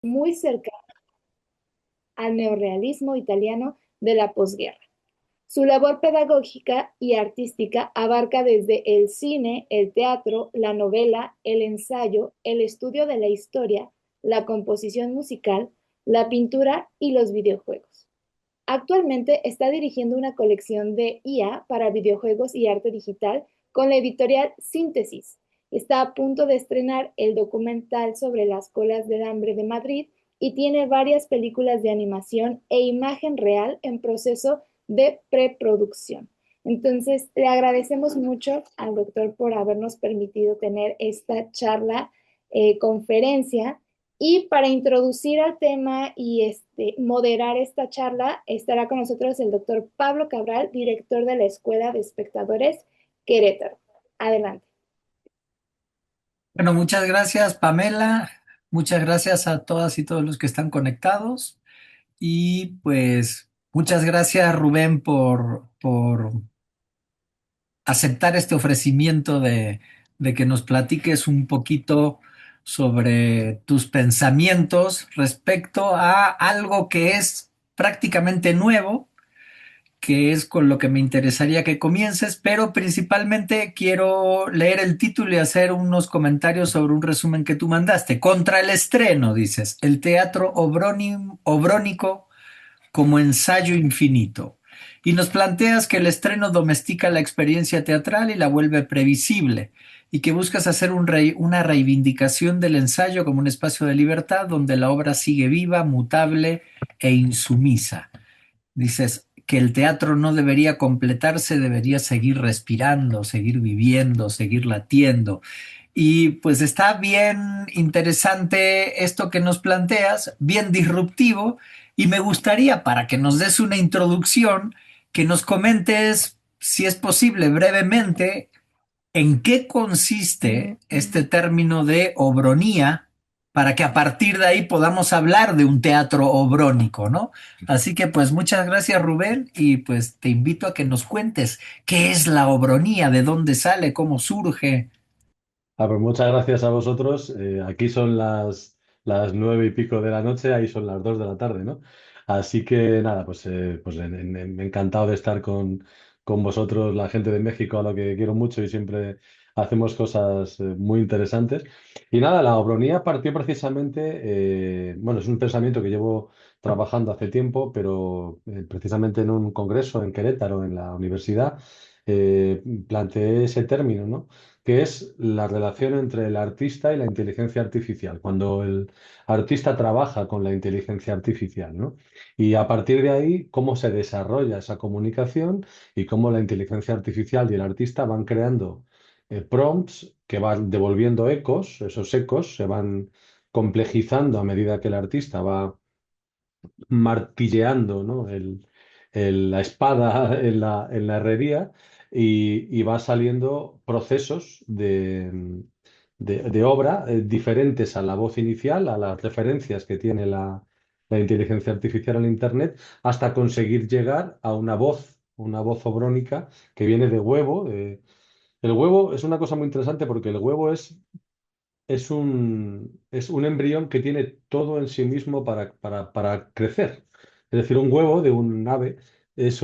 muy cercana al neorrealismo italiano de la posguerra. Su labor pedagógica y artística abarca desde el cine, el teatro, la novela, el ensayo, el estudio de la historia, la composición musical, la pintura y los videojuegos. Actualmente está dirigiendo una colección de IA para videojuegos y arte digital con la editorial Síntesis. Está a punto de estrenar el documental sobre las colas del hambre de Madrid y tiene varias películas de animación e imagen real en proceso de preproducción. Entonces, le agradecemos mucho al doctor por habernos permitido tener esta charla, conferencia. Y para introducir al tema y moderar esta charla, estará con nosotros el doctor Pablo Cabral, director de la Escuela de Espectadores Querétaro. Adelante. Bueno, muchas gracias, Pamela. Muchas gracias a todas y todos los que están conectados. Y pues muchas gracias, Rubén, por aceptar este ofrecimiento de que nos platiques un poquito sobre tus pensamientos respecto a algo que es prácticamente nuevo, que es con lo que me interesaría que comiences, pero principalmente quiero leer el título y hacer unos comentarios sobre un resumen que tú mandaste. Contra el estreno, dices, el teatro obrónico como ensayo infinito. Y nos planteas que el estreno domestica la experiencia teatral y la vuelve previsible, y que buscas hacer una reivindicación del ensayo como un espacio de libertad donde la obra sigue viva, mutable e insumisa. Dices que el teatro no debería completarse, debería seguir respirando, seguir viviendo, seguir latiendo. Y pues está bien interesante esto que nos planteas, bien disruptivo, y me gustaría, para que nos des una introducción, que nos comentes, si es posible, brevemente, en qué consiste este término de obronía, para que a partir de ahí podamos hablar de un teatro obrónico, ¿no? Así que pues muchas gracias, Rubén, y pues te invito a que nos cuentes qué es la obronía, de dónde sale, cómo surge. Pues muchas gracias a vosotros. Aquí son las 9:00 de la noche, ahí son las 2:00 de la tarde, ¿no? Así que nada, pues encantado de estar con vosotros, la gente de México, a lo que quiero mucho y siempre hacemos cosas muy interesantes. Y nada, la obronía partió precisamente, bueno, es un pensamiento que llevo trabajando hace tiempo, pero precisamente en un congreso en Querétaro, en la universidad, planteé ese término, ¿no? Que es la relación entre el artista y la inteligencia artificial, cuando el artista trabaja con la inteligencia artificial, ¿no? Y a partir de ahí, cómo se desarrolla esa comunicación y cómo la inteligencia artificial y el artista van creando prompts que van devolviendo ecos, esos ecos se van complejizando a medida que el artista va martilleando, ¿no? La espada en la herrería y va saliendo procesos de obra diferentes a la voz inicial, a las referencias que tiene la inteligencia artificial en Internet, hasta conseguir llegar a una voz obrónica que viene de huevo. El huevo es una cosa muy interesante porque el huevo es un embrión que tiene todo en sí mismo para crecer. Es decir, un huevo de un ave es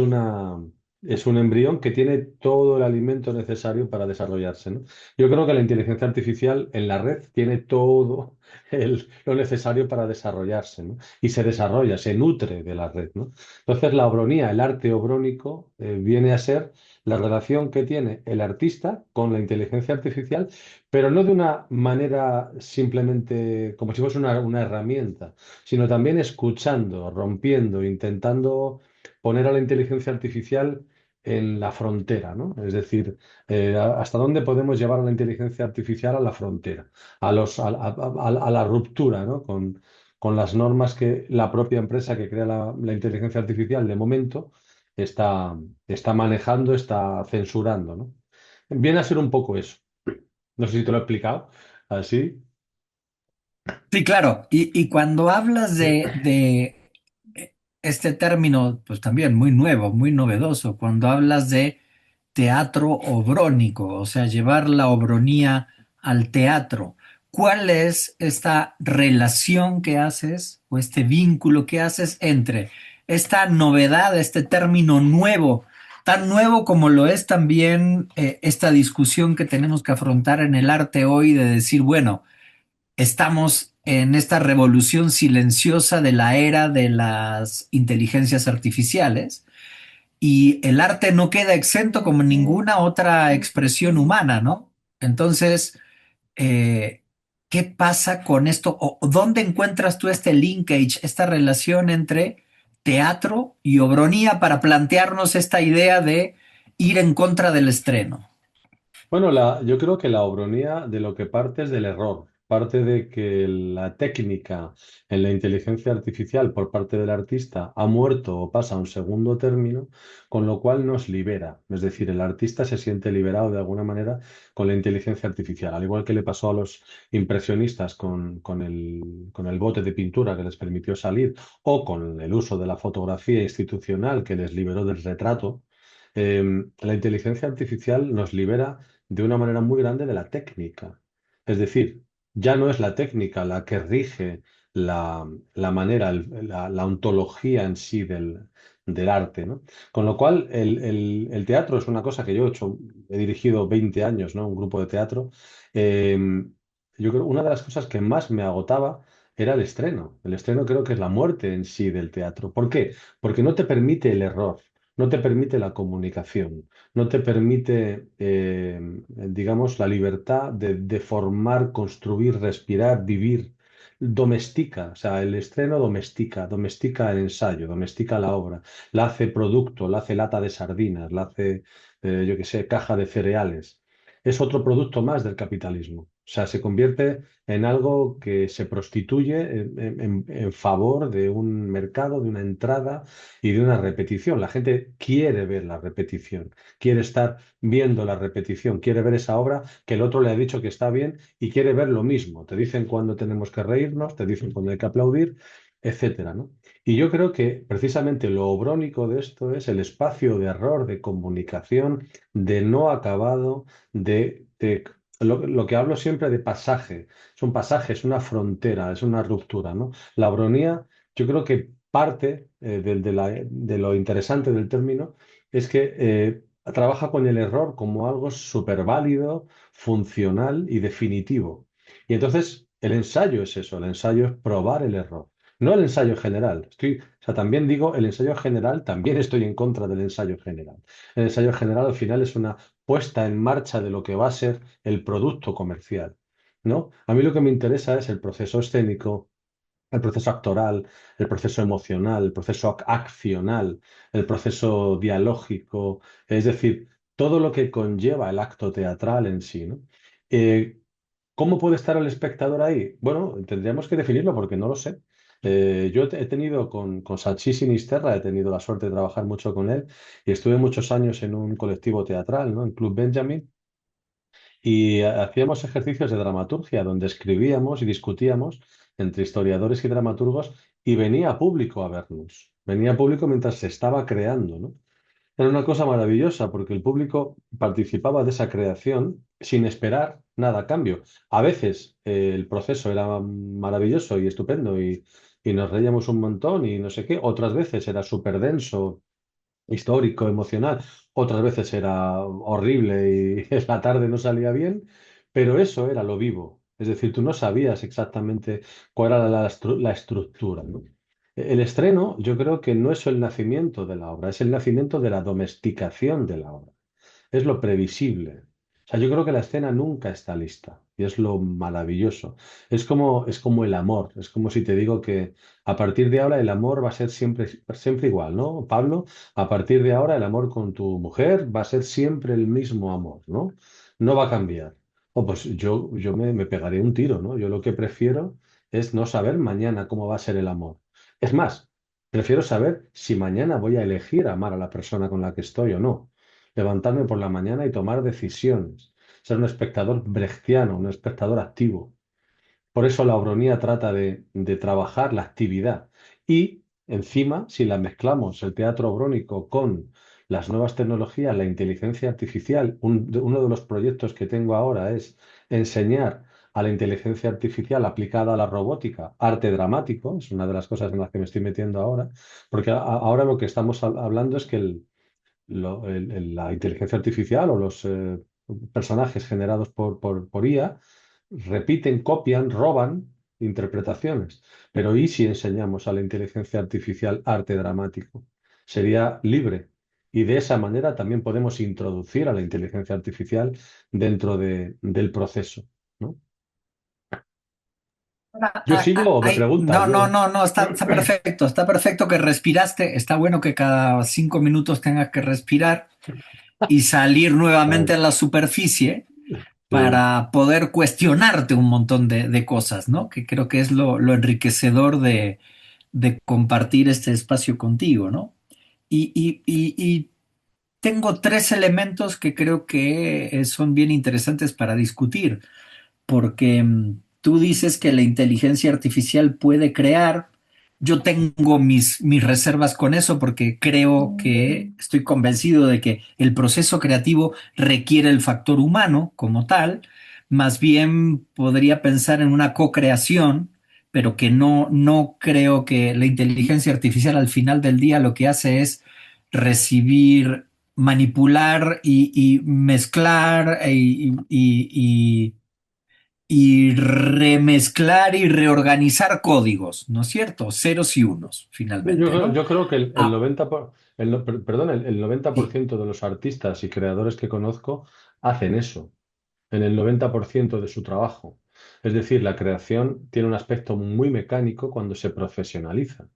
es un embrión que tiene todo el alimento necesario para desarrollarse, ¿no? Yo creo que la inteligencia artificial en la red tiene todo lo necesario para desarrollarse, ¿no? Y se desarrolla, se nutre de la red, ¿no? Entonces, la obronía, el arte obrónico, viene a ser la relación que tiene el artista con la inteligencia artificial, pero no de una manera simplemente como si fuese una herramienta, sino también escuchando, rompiendo, intentando poner a la inteligencia artificial en la frontera, ¿no? Es decir, hasta dónde podemos llevar a la inteligencia artificial a la frontera, a la ruptura, ¿no? Con las normas que la propia empresa que crea la inteligencia artificial de momento está, está manejando, está censurando, ¿no? Viene a ser un poco eso. No sé si te lo he explicado así. Sí, claro. Y cuando hablas de este término, pues también muy nuevo, muy novedoso, cuando hablas de teatro obrónico, o sea, llevar la obronía al teatro, ¿cuál es esta relación que haces o este vínculo que haces entre esta novedad, este término nuevo, tan nuevo como lo es también esta discusión que tenemos que afrontar en el arte hoy de decir, bueno, estamos en esta revolución silenciosa de la era de las inteligencias artificiales y el arte no queda exento como ninguna otra expresión humana, ¿no? Entonces, eh, ¿qué pasa con esto? ¿O dónde encuentras tú este linkage, esta relación entre teatro y obronía para plantearnos esta idea de ir en contra del estreno? Bueno, yo creo que la obronía de lo que parte es del error, parte de que la técnica en la inteligencia artificial por parte del artista ha muerto o pasa a un segundo término, con lo cual nos libera. Es decir, el artista se siente liberado de alguna manera con la inteligencia artificial, al igual que le pasó a los impresionistas con el bote de pintura que les permitió salir o con el uso de la fotografía institucional que les liberó del retrato. La inteligencia artificial nos libera de una manera muy grande de la técnica. Es decir, ya no es la técnica la que rige la manera, la ontología en sí del arte, ¿no? Con lo cual, el teatro es una cosa que yo he hecho, he dirigido 20 años, ¿no? Un grupo de teatro. Eh, yo creo una de las cosas que más me agotaba era el estreno. El estreno creo que es la muerte en sí del teatro. ¿Por qué? Porque no te permite el error, no te permite la comunicación, no te permite, digamos, la libertad de formar, construir, respirar, vivir. Domestica, o sea, el estreno domestica el ensayo, domestica la obra, la hace producto, la hace lata de sardinas, la hace, yo qué sé, caja de cereales. Es otro producto más del capitalismo. O sea, se convierte en algo que se prostituye en favor de un mercado, de una entrada y de una repetición. La gente quiere ver la repetición, quiere estar viendo la repetición, quiere ver esa obra que el otro le ha dicho que está bien y quiere ver lo mismo. Te dicen cuándo tenemos que reírnos, te dicen cuándo hay que aplaudir, etcétera, ¿no? Y yo creo que precisamente lo obrónico de esto es el espacio de error, de comunicación, de no acabado, lo que hablo siempre de pasaje. Es un pasaje, es una frontera, es una ruptura, ¿no? La bronía, yo creo que parte de lo interesante del término es que trabaja con el error como algo súper válido, funcional y definitivo. Y entonces el ensayo es eso, el ensayo es probar el error. No el ensayo general. O sea, también digo el ensayo general, también estoy en contra del ensayo general. El ensayo general al final es una puesta en marcha de lo que va a ser el producto comercial, ¿no? A mí lo que me interesa es el proceso escénico, el proceso actoral, el proceso emocional, el proceso accional, el proceso dialógico, es decir, todo lo que conlleva el acto teatral en sí, ¿no? Eh, ¿Cómo puede estar el espectador ahí? Bueno, tendríamos que definirlo porque no lo sé. Yo he tenido con Sachi Sinisterra, he tenido la suerte de trabajar mucho con él y estuve muchos años en un colectivo teatral, ¿no? En Club Benjamin, y hacíamos ejercicios de dramaturgia donde escribíamos y discutíamos entre historiadores y dramaturgos y venía público a vernos. Venía público mientras se estaba creando, ¿no? Era una cosa maravillosa porque el público participaba de esa creación sin esperar nada a cambio. A veces el proceso era maravilloso y estupendo y nos reíamos un montón y no sé qué. Otras veces era súper denso, histórico, emocional. Otras veces era horrible y la tarde no salía bien, pero eso era lo vivo. Es decir, tú no sabías exactamente cuál era la estructura, ¿no? El estreno, yo creo que no es el nacimiento de la obra, es el nacimiento de la domesticación de la obra. Es lo previsible. O sea, yo creo que la escena nunca está lista y es lo maravilloso. Es como el amor. Es como si te digo que a partir de ahora el amor va a ser siempre, siempre igual, ¿no? Pablo, a partir de ahora el amor con tu mujer va a ser siempre el mismo amor, ¿no? No va a cambiar. O pues yo me pegaré un tiro, ¿no? Yo lo que prefiero es no saber mañana cómo va a ser el amor. Es más, prefiero saber si mañana voy a elegir amar a la persona con la que estoy o no. Levantarme por la mañana y tomar decisiones. Ser un espectador brechtiano, un espectador activo. Por eso la obronía trata de trabajar la actividad. Y encima, si la mezclamos el teatro obrónico con las nuevas tecnologías, la inteligencia artificial, uno de los proyectos que tengo ahora es enseñar a la inteligencia artificial aplicada a la robótica, arte dramático, es una de las cosas en las que me estoy metiendo ahora, porque ahora lo que estamos hablando es que la inteligencia artificial o los personajes generados por IA repiten, copian, roban interpretaciones. Pero ¿y si enseñamos a la inteligencia artificial arte dramático? Sería libre. Y de esa manera también podemos introducir a la inteligencia artificial dentro del proceso, ¿no? ¿Yo sigo o me pregunta? No, no, Yo... no, no, está perfecto que respiraste, está bueno que cada 5 minutos tengas que respirar y salir nuevamente a la superficie Sí. para poder cuestionarte un montón de cosas, ¿no? Que creo que es lo enriquecedor de compartir este espacio contigo, ¿no? Y tengo tres elementos que creo que son bien interesantes para discutir porque tú dices que la inteligencia artificial puede crear. Yo tengo mis reservas con eso porque creo que estoy convencido de que el proceso creativo requiere el factor humano como tal. Más bien podría pensar en una co-creación, pero que no creo que la inteligencia artificial al final del día lo que hace es recibir, manipular y mezclar y remezclar y reorganizar códigos, ¿no es cierto? Ceros y unos, finalmente, ¿no? Yo creo que el Ah, 90 perdón, el 90% sí. de los artistas y creadores que conozco hacen eso, en el 90% de su trabajo. Es decir, la creación tiene un aspecto muy mecánico cuando se profesionaliza.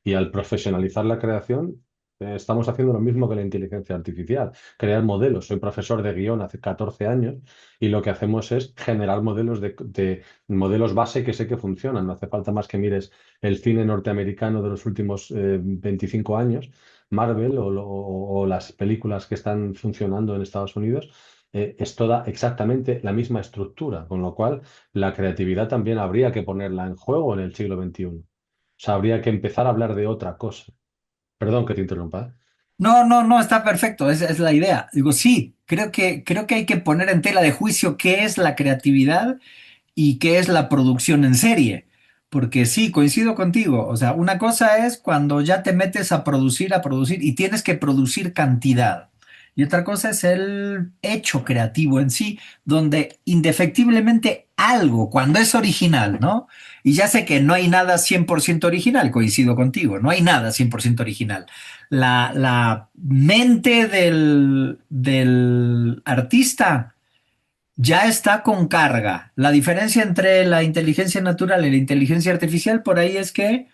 Y al profesionalizar la creación, estamos haciendo lo mismo que la inteligencia artificial, crear modelos. Soy profesor de guión hace 14 años y lo que hacemos es generar modelos de modelos base que sé que funcionan. No hace falta más que mires el cine norteamericano de los últimos 25 años, Marvel o las películas que están funcionando en Estados Unidos. Es toda exactamente la misma estructura, con lo cual la creatividad también habría que ponerla en juego en el siglo XXI. O sea, habría que empezar a hablar de otra cosa. Perdón que te interrumpa. ¿Eh? No, no, no, está perfecto, esa es la idea. Digo, sí, creo que hay que poner en tela de juicio qué es la creatividad y qué es la producción en serie. Porque sí, coincido contigo. O sea, una cosa es cuando ya te metes a producir y tienes que producir cantidad. Y otra cosa es el hecho creativo en sí, donde indefectiblemente algo, cuando es original, ¿no? Y ya sé que no hay nada 100% original, coincido contigo, no hay nada 100% original. La mente del artista ya está con carga. La diferencia entre la inteligencia natural y la inteligencia artificial por ahí es que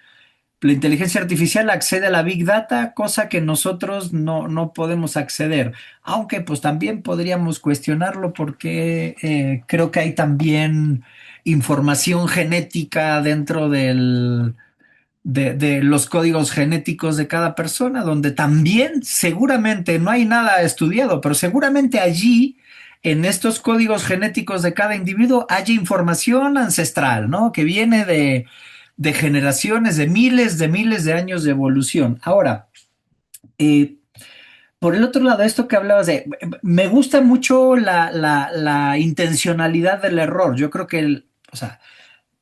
la inteligencia artificial accede a la Big Data, cosa que nosotros no podemos acceder. Aunque pues también podríamos cuestionarlo porque creo que hay también información genética dentro de los códigos genéticos de cada persona, donde también seguramente no hay nada estudiado, pero seguramente allí, en estos códigos genéticos de cada individuo, haya información ancestral, ¿no? Que viene de generaciones, de miles de años de evolución. Ahora, eh, por el otro lado, esto que hablabas me gusta mucho la intencionalidad del error. Yo creo que o sea,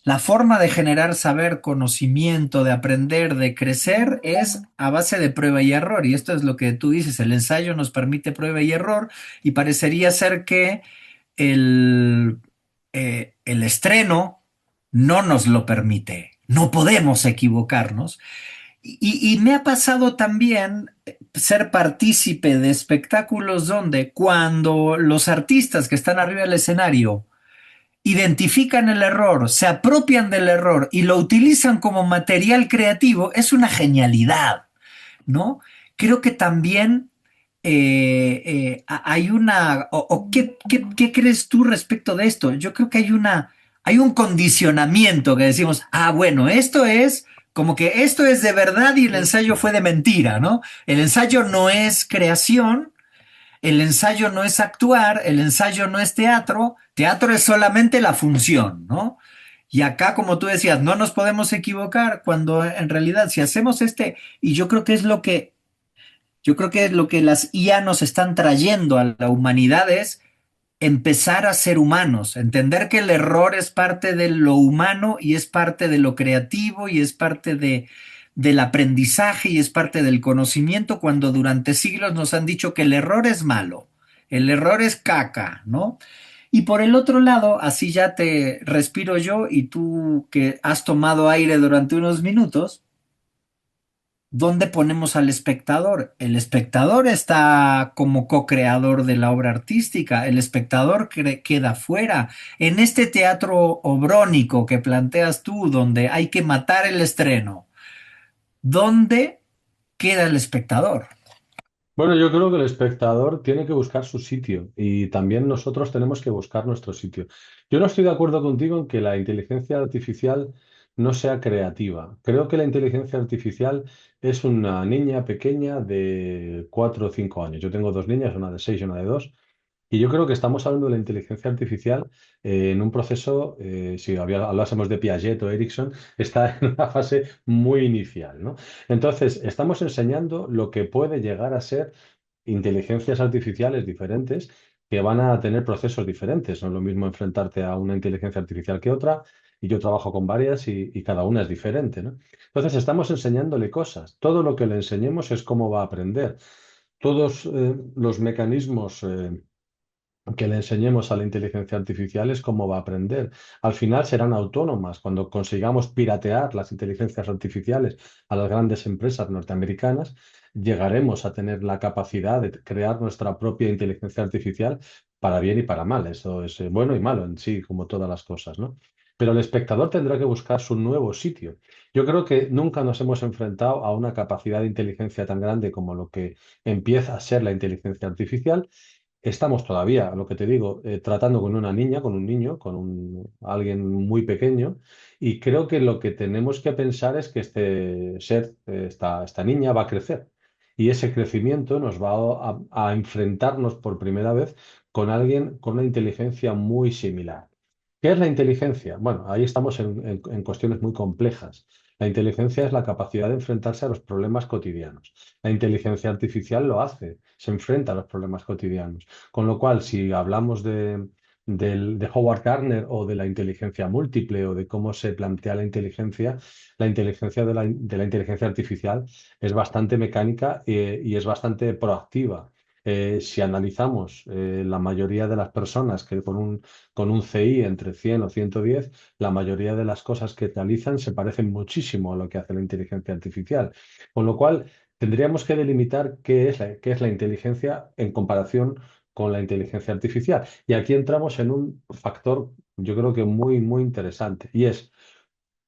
la forma de generar saber, conocimiento, de aprender, de crecer es a base de prueba y error. Y esto es lo que tú dices, el ensayo nos permite prueba y error y parecería ser que el, el estreno no nos lo permite. No podemos equivocarnos. Y me ha pasado también ser partícipe de espectáculos donde cuando los artistas que están arriba del escenario identifican el error, se apropian del error y lo utilizan como material creativo, es una genialidad, ¿no? Creo que también hay una, o ¿qué crees tú respecto de esto? Yo creo que hay un condicionamiento que decimos, ah, bueno, esto es como que esto es de verdad y el ensayo fue de mentira, ¿no? El ensayo no es creación, el ensayo no es actuar, el ensayo no es teatro, teatro es solamente la función, ¿no? Y acá, como tú decías, no nos podemos equivocar cuando en realidad si hacemos y yo creo que es lo que las IA nos están trayendo a la humanidad es empezar a ser humanos, entender que el error es parte de lo humano y es parte de lo creativo y es parte del aprendizaje y es parte del conocimiento, cuando durante siglos nos han dicho que el error es malo, el error es caca, ¿no? Y por el otro lado, así ya te respiro yo y tú que has tomado aire durante unos minutos, ¿dónde ponemos al espectador? El espectador está como co-creador de la obra artística, el espectador queda fuera. En este teatro obrónico que planteas tú, donde hay que matar el estreno, ¿dónde queda el espectador? Bueno, yo creo que el espectador tiene que buscar su sitio y también nosotros tenemos que buscar nuestro sitio. Yo no estoy de acuerdo contigo en que la inteligencia artificial no sea creativa. Creo que la inteligencia artificial es una niña pequeña de 4 o 5 años. Yo tengo dos niñas, una de 6 y una de 2. Y yo creo que estamos hablando de la inteligencia artificial en un proceso, si hablásemos de Piaget o Ericsson, está en una fase muy inicial, ¿no? Entonces, estamos enseñando lo que puede llegar a ser inteligencias artificiales diferentes que van a tener procesos diferentes. No es lo mismo enfrentarte a una inteligencia artificial que otra, y yo trabajo con varias y cada una es diferente, ¿no? Entonces, estamos enseñándole cosas. Todo lo que le enseñemos es cómo va a aprender. Todos los mecanismos que le enseñemos a la inteligencia artificial es cómo va a aprender. Al final serán autónomas. Cuando consigamos piratear las inteligencias artificiales a las grandes empresas norteamericanas, llegaremos a tener la capacidad de crear nuestra propia inteligencia artificial para bien y para mal. Eso es bueno y malo en sí, como todas las cosas, ¿no? Pero el espectador tendrá que buscar su nuevo sitio. Yo creo que nunca nos hemos enfrentado a una capacidad de inteligencia tan grande como lo que empieza a ser la inteligencia artificial. Estamos todavía, lo que te digo, tratando con una niña, con un niño, alguien muy pequeño, y creo que lo que tenemos que pensar es que este ser, esta niña va a crecer, y ese crecimiento nos va a enfrentarnos por primera vez con alguien con una inteligencia muy similar. ¿Qué es la inteligencia? Bueno, ahí estamos en cuestiones muy complejas. La inteligencia es la capacidad de enfrentarse a los problemas cotidianos. La inteligencia artificial lo hace, se enfrenta a los problemas cotidianos. Con lo cual, si hablamos de Howard Gardner o de la inteligencia múltiple o de cómo se plantea la inteligencia de la inteligencia artificial es bastante mecánica y es bastante proactiva. Si analizamos la mayoría de las personas que con un CI entre 100 o 110, la mayoría de las cosas que realizan se parecen muchísimo a lo que hace la inteligencia artificial. Con lo cual, tendríamos que delimitar qué es la inteligencia en comparación con la inteligencia artificial. Y aquí entramos en un factor, yo creo que muy, muy interesante, y es,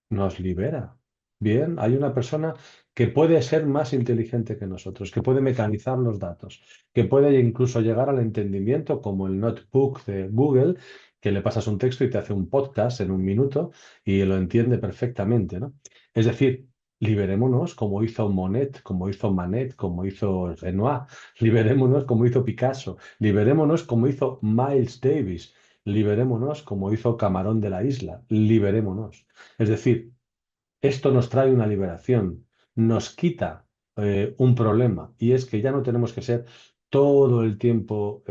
nos libera. Bien, hay una persona que puede ser más inteligente que nosotros, que puede mecanizar los datos, que puede incluso llegar al entendimiento, como el notebook de Google, que le pasas un texto y te hace un podcast en un minuto y lo entiende perfectamente, ¿no? Es decir, liberémonos como hizo Monet, como hizo Manet, como hizo Renoir, liberémonos como hizo Picasso, liberémonos como hizo Miles Davis, liberémonos como hizo Camarón de la Isla, liberémonos. Es decir, esto nos trae una liberación, nos quita un problema, y es que ya no tenemos que ser todo el tiempo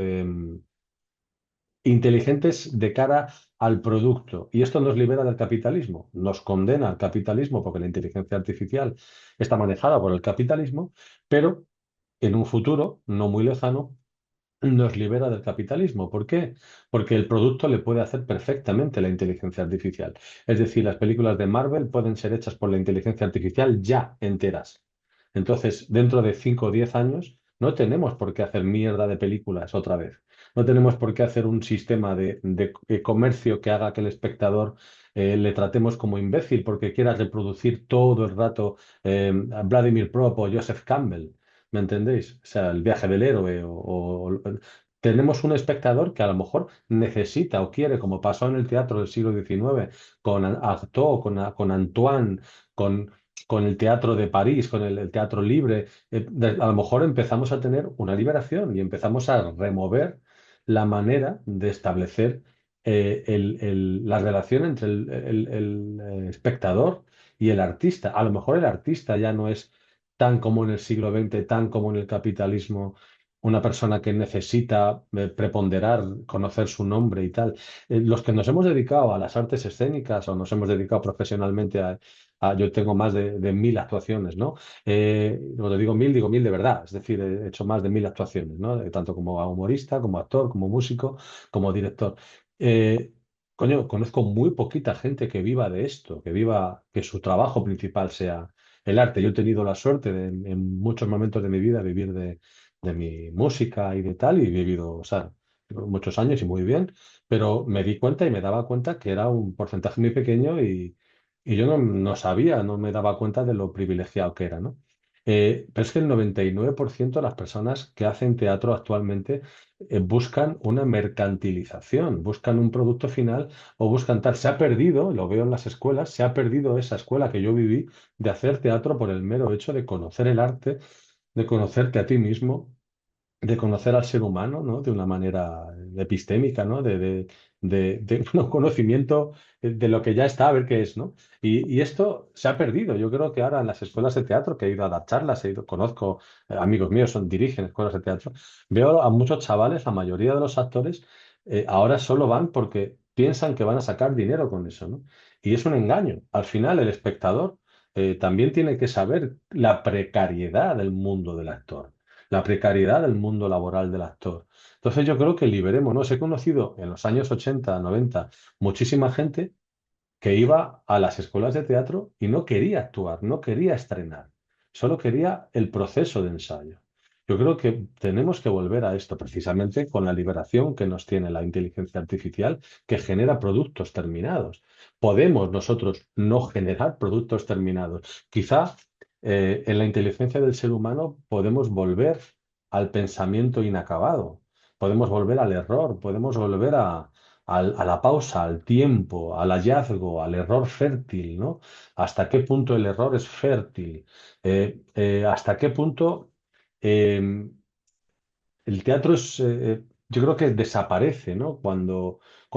inteligentes de cara al producto. Y esto nos libera del capitalismo, nos condena al capitalismo porque la inteligencia artificial está manejada por el capitalismo, pero en un futuro no muy lejano nos libera del capitalismo. ¿Por qué? Porque el producto le puede hacer perfectamente la inteligencia artificial. Es decir, las películas de Marvel pueden ser hechas por la inteligencia artificial ya enteras. Entonces, dentro de 5 o 10 años, no tenemos por qué hacer mierda de películas otra vez. No tenemos por qué hacer un sistema de comercio que haga que el espectador le tratemos como imbécil porque quiera reproducir todo el rato a Vladimir Prop o Joseph Campbell. ¿Me entendéis? O sea, el viaje del héroe tenemos un espectador que a lo mejor necesita o quiere, como pasó en el teatro del siglo XIX, con Artaud, con Antoine, con el teatro de París, con el teatro libre. A lo mejor empezamos a tener una liberación y empezamos a remover la manera de establecer la relación entre el espectador y el artista. A lo mejor el artista ya no es tan como en el siglo XX, tan como en el capitalismo, una persona que necesita preponderar, conocer su nombre y tal. Los que nos hemos dedicado a las artes escénicas o nos hemos dedicado profesionalmente yo tengo más de 1000 actuaciones, ¿no? Cuando digo mil de verdad, es decir, he hecho más de 1000 actuaciones, ¿no? Tanto como humorista, como actor, como músico, como director. Eh, Coño, conozco muy poquita gente que viva de esto, que su trabajo principal sea el arte. Yo he tenido la suerte de, en muchos momentos de mi vida, vivir de mi música y de tal, y he vivido, o sea, muchos años y muy bien, pero me di cuenta y me daba cuenta que era un porcentaje muy pequeño y yo no sabía, no me daba cuenta de lo privilegiado que era, ¿no? Pero es que el 99% de las personas que hacen teatro actualmente buscan una mercantilización, buscan un producto final o buscan tal. Se ha perdido, lo veo en las escuelas, se ha perdido esa escuela que yo viví de hacer teatro por el mero hecho de conocer el arte, de conocerte a ti mismo, de conocer al ser humano, ¿no? De una manera epistémica, ¿no? De un conocimiento de lo que ya está, a ver qué es, ¿no? Y esto se ha perdido. Yo creo que ahora en las escuelas de teatro, que he ido a dar charlas, conozco amigos míos, dirigen escuelas de teatro, veo a muchos chavales, la mayoría de los actores, ahora solo van porque piensan que van a sacar dinero con eso, ¿no? Y es un engaño. Al final, el espectador también tiene que saber la precariedad del mundo del actor, la precariedad del mundo laboral del actor. Entonces yo creo que liberémonos. He conocido en los años 80, 90 muchísima gente que iba a las escuelas de teatro y no quería actuar, no quería estrenar, solo quería el proceso de ensayo. Yo creo que tenemos que volver a esto precisamente con la liberación que nos tiene la inteligencia artificial que genera productos terminados. Podemos nosotros no generar productos terminados. Quizá en la inteligencia del ser humano podemos volver al pensamiento inacabado, podemos volver al error, podemos volver a la pausa, al tiempo, al hallazgo, al error fértil, ¿no? ¿Hasta qué punto el error es fértil? ¿Hasta qué punto eh, el teatro yo creo que desaparece, ¿no?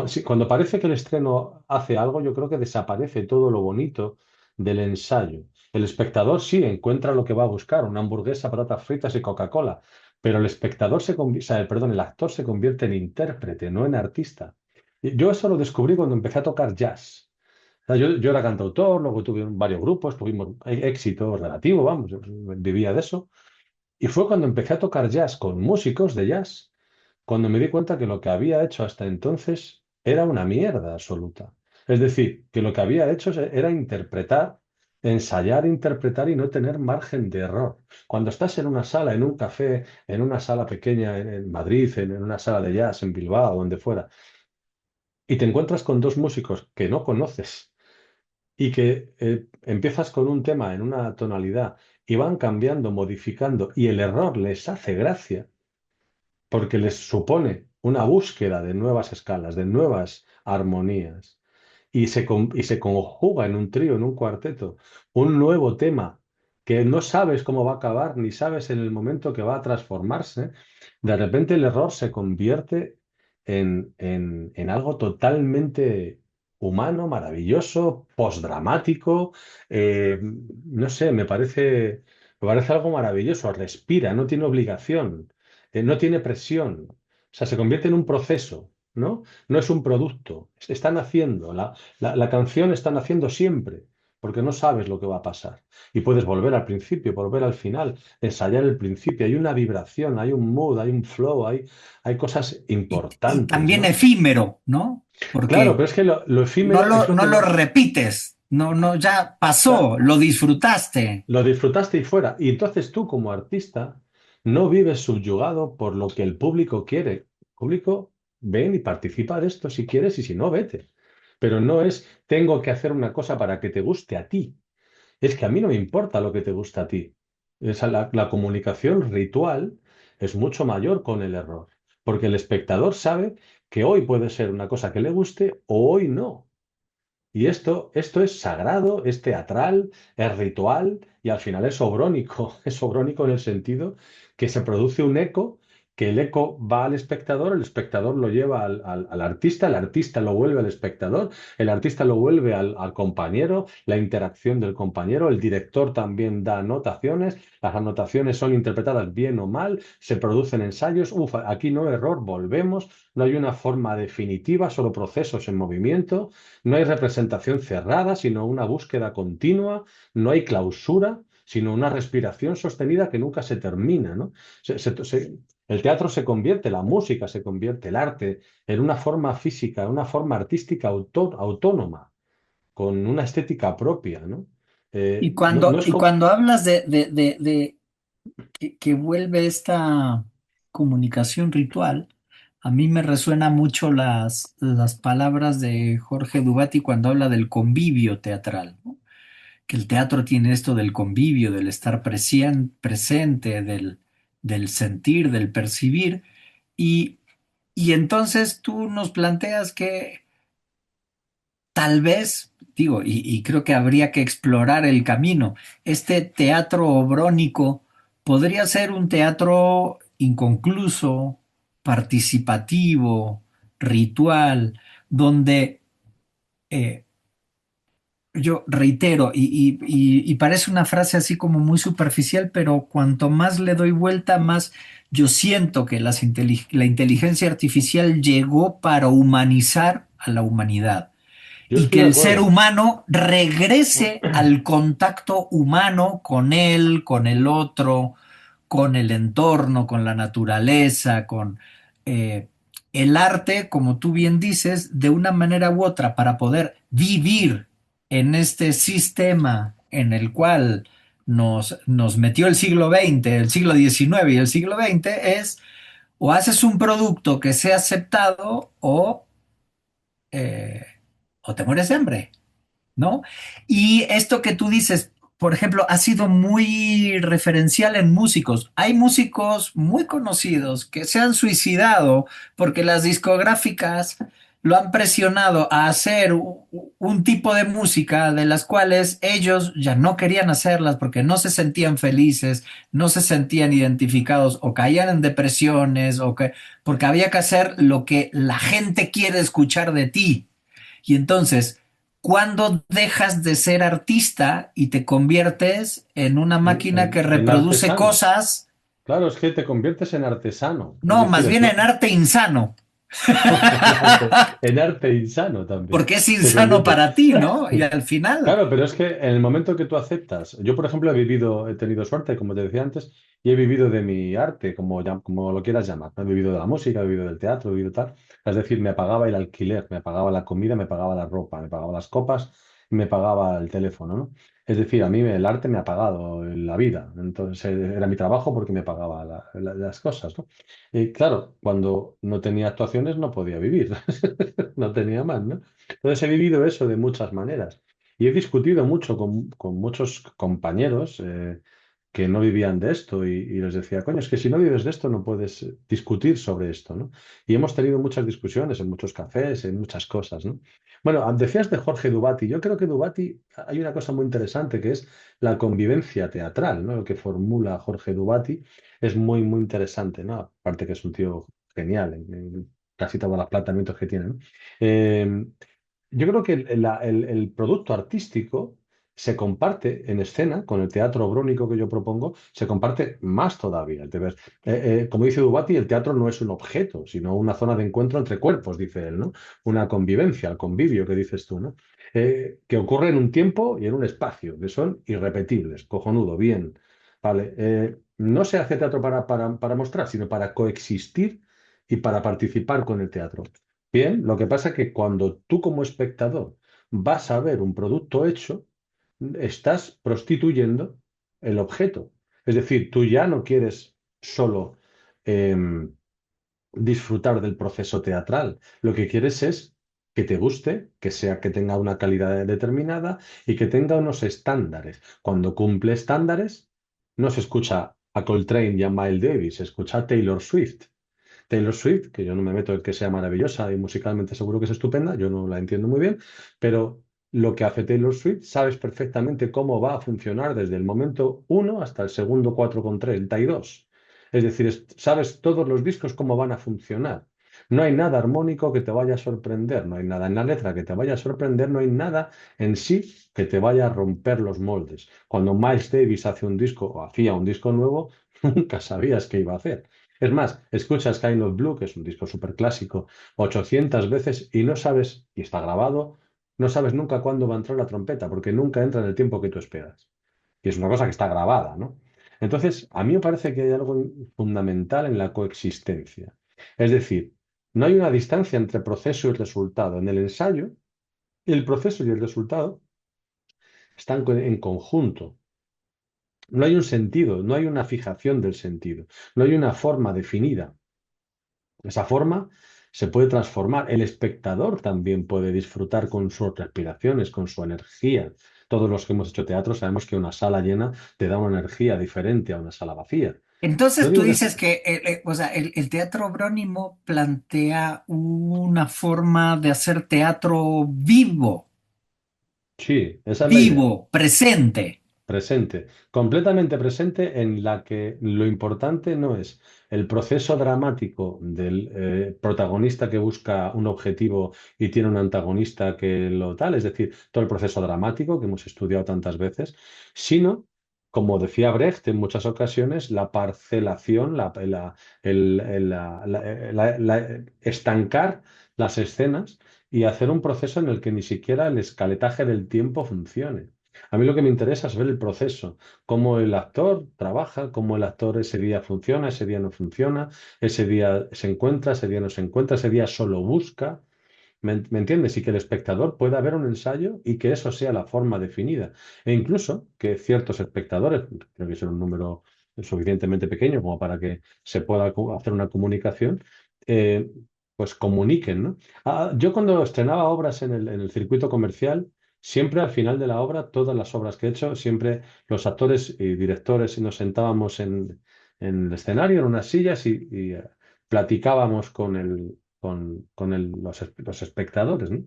Sí, cuando parece que el estreno hace algo, yo creo que desaparece todo lo bonito del ensayo. El espectador sí encuentra lo que va a buscar, una hamburguesa, patatas fritas y Coca-Cola, pero el espectador perdón, el actor se convierte en intérprete, no en artista. Y yo eso lo descubrí cuando empecé a tocar jazz. O sea, yo era cantautor, luego tuve varios grupos, tuvimos éxito relativo, vamos, yo vivía de eso. Y fue cuando empecé a tocar jazz con músicos de jazz, cuando me di cuenta que lo que había hecho hasta entonces era una mierda absoluta. Es decir, que lo que había hecho era interpretar, ensayar, interpretar y no tener margen de error. Cuando estás en una sala, en un café, en una sala pequeña en Madrid, en una sala de jazz en Bilbao, donde fuera, y te encuentras con dos músicos que no conoces y que empiezas con un tema en una tonalidad y van cambiando, modificando, y el error les hace gracia porque les supone una búsqueda de nuevas escalas, de nuevas armonías, y se conjuga en un trío, en un cuarteto, un nuevo tema que no sabes cómo va a acabar, ni sabes en el momento que va a transformarse. De repente el error se convierte en algo totalmente humano, maravilloso, postdramático. No sé, me parece algo maravilloso. Respira, no tiene obligación, no tiene presión. O sea, se convierte en un proceso, ¿no? No es un producto. Están haciendo, la canción está naciendo siempre, porque no sabes lo que va a pasar. Y puedes volver al principio, volver al final, ensayar el principio. Hay una vibración, hay un mood, hay un flow, hay cosas Y importantes, también ¿no? efímero, ¿no? Claro, pero Porque es que lo efímero es lo no que lo no. repites, no, ya Claro, pasó, lo disfrutaste. lo disfrutaste y fuera. Y entonces tú, como artista, no vives subyugado por lo que el público quiere. El público ven y participa de esto si quieres y si no, vete. Pero no es tengo que hacer una cosa para que te guste a ti. Es que a mí no me importa lo que te gusta a ti. La comunicación ritual es mucho mayor con el error, porque el espectador sabe que hoy puede ser una cosa que le guste o hoy no. Y esto es sagrado, es teatral, es ritual y al final es sobrónico. Es sobrónico en el sentido que se produce un eco que el eco va al espectador, el espectador lo lleva al artista, el artista lo vuelve al espectador, el artista lo vuelve al compañero, la interacción del compañero, el director también da anotaciones, las anotaciones son interpretadas bien o mal, se producen ensayos, aquí no error, volvemos, no hay una forma definitiva, solo procesos en movimiento, no hay representación cerrada, sino una búsqueda continua, no hay clausura, sino una respiración sostenida que nunca se termina, ¿no? El teatro se convierte, la música se convierte, el arte, en una forma física, una forma artística autónoma, con una estética propia, ¿no? No es Y como... cuando hablas de que vuelve esta comunicación ritual, a mí me resuena mucho las palabras de Jorge Dubati cuando habla del convivio teatral, ¿no? Que el teatro tiene esto del convivio, del estar presente, del sentir, del percibir. Y, y entonces tú nos planteas que tal vez, digo, y creo que habría que explorar el camino, este teatro obrónico podría ser un teatro inconcluso, participativo, ritual, donde yo reitero, y parece una frase así como muy superficial, pero cuanto más le doy vuelta, más yo siento que la inteligencia artificial llegó para humanizar a la humanidad Yo y estoy que de el ser acuerdo. humano regrese al contacto humano con él, con el otro, con el entorno, con la naturaleza, con eh, el arte, como tú bien dices, de una manera u otra, para poder vivir en este sistema en el cual nos metió el siglo XX, el siglo XIX y el siglo XX, es o haces un producto que sea aceptado eh, o te mueres de hambre. ¿No? Y esto que tú dices, por ejemplo, ha sido muy referencial en músicos. Hay músicos muy conocidos que se han suicidado porque las discográficas lo han presionado a hacer un tipo de música de las cuales ellos ya no querían hacerlas porque no se sentían felices, no se sentían identificados o caían en depresiones o que porque había que hacer lo que la gente quiere escuchar de ti. Y entonces, ¿cuándo dejas de ser artista y te conviertes en una máquina que En reproduce artesano. cosas? Claro, es que te conviertes en artesano. Es No, decir, más bien en arte insano, en arte insano también. porque es Te insano conviertes. para ti, ¿no? Y al final, Claro, pero es que en el momento que tú aceptas, yo por ejemplo he tenido suerte, como te decía antes, y he vivido de mi arte, como lo quieras llamar. He vivido de la música, he vivido del teatro, he vivido tal. Es decir, me pagaba el alquiler, me pagaba la comida, me pagaba la ropa, me pagaba las copas, me pagaba el teléfono, ¿no? Es decir, a mí el arte me ha pagado la vida. Entonces era mi trabajo porque me pagaba las cosas, ¿no? Y claro, cuando no tenía actuaciones no podía vivir, no tenía más, ¿no? Entonces he vivido eso de muchas maneras. Y he discutido mucho con muchos compañeros que no vivían de esto y les decía, coño, es que si no vives de esto no puedes discutir sobre esto, ¿no? Y hemos tenido muchas discusiones en muchos cafés, en muchas cosas, ¿no? Bueno, decías de Jorge Dubati. Yo creo que Dubati, hay una cosa muy interesante que es la convivencia teatral, ¿no? Lo que formula Jorge Dubati es muy, muy interesante, ¿no? Aparte que es un tío genial en casi todos los planteamientos que tiene, ¿no? Eh, yo creo que el producto artístico se comparte en escena con el teatro brónico que yo propongo, se comparte más todavía. Como dice Dubati, el teatro no es un objeto, sino una zona de encuentro entre cuerpos, dice él, ¿no? Una convivencia, el convivio que dices tú, ¿no? Que ocurre en un tiempo y en un espacio, que son irrepetibles, cojonudo, bien. Vale, no se hace teatro para mostrar, sino para coexistir y para participar con el teatro. Bien, lo que pasa es que cuando tú como espectador vas a ver un producto hecho, estás prostituyendo el objeto. Es decir, tú ya no quieres solo em, disfrutar del proceso teatral. Lo que quieres es que te guste, que sea que tenga una calidad determinada y que tenga unos estándares. Cuando cumple estándares, no se escucha a Coltrane y a Miles Davis, se escucha a Taylor Swift. Taylor Swift, que yo no me meto en que sea maravillosa y musicalmente seguro que es estupenda, yo no la entiendo muy bien, pero lo que hace Taylor Swift, sabes perfectamente cómo va a funcionar desde el momento uno hasta el segundo 4,32. Es decir, sabes todos los discos cómo van a funcionar. No hay nada armónico que te vaya a sorprender, no hay nada en la letra que te vaya a sorprender, no hay nada en sí que te vaya a romper los moldes. Cuando Miles Davis hace un disco o hacía un disco nuevo, nunca sabías qué iba a hacer. Es más, escuchas Kind of Blue, que es un disco súper clásico, 800 veces y no sabes, y está grabado, no sabes nunca cuándo va a entrar la trompeta, porque nunca entra en el tiempo que tú esperas. Y es una cosa que está grabada, ¿no? Entonces, a mí me parece que hay algo fundamental en la coexistencia. Es decir, no hay una distancia entre proceso y resultado. En el ensayo, el proceso y el resultado están en conjunto. No hay un sentido, no hay una fijación del sentido, no hay una forma definida. Esa forma se puede transformar. El espectador también puede disfrutar con sus respiraciones, con su energía. Todos los que hemos hecho teatro sabemos que una sala llena te da una energía diferente a una sala vacía. No Entonces tú digo que dices que o sea, el teatro brónimo plantea una forma de hacer teatro vivo, sí, esa es la idea. vivo, presente. Presente, completamente presente en la que lo importante no es el proceso dramático del protagonista que busca un objetivo y tiene un antagonista que lo tal, es decir, todo el proceso dramático que hemos estudiado tantas veces, sino, como decía Brecht en muchas ocasiones, la parcelación, estancar las escenas y hacer un proceso en el que ni siquiera el escaletaje del tiempo funcione. A mí lo que me interesa es ver el proceso, cómo el actor trabaja, cómo el actor ese día funciona, ese día no funciona, ese día se encuentra, ese día no se encuentra, ese día solo busca. ¿Me entiendes? Y que el espectador pueda ver un ensayo y que eso sea la forma definida. E incluso que ciertos espectadores, creo que es un número suficientemente pequeño como para que se pueda hacer una comunicación, eh, pues comuniquen, ¿no? Yo cuando estrenaba obras en el circuito comercial, siempre al final de la obra, todas las obras que he hecho, siempre los actores y directores nos sentábamos en el escenario, en unas sillas y platicábamos con los espectadores, ¿no?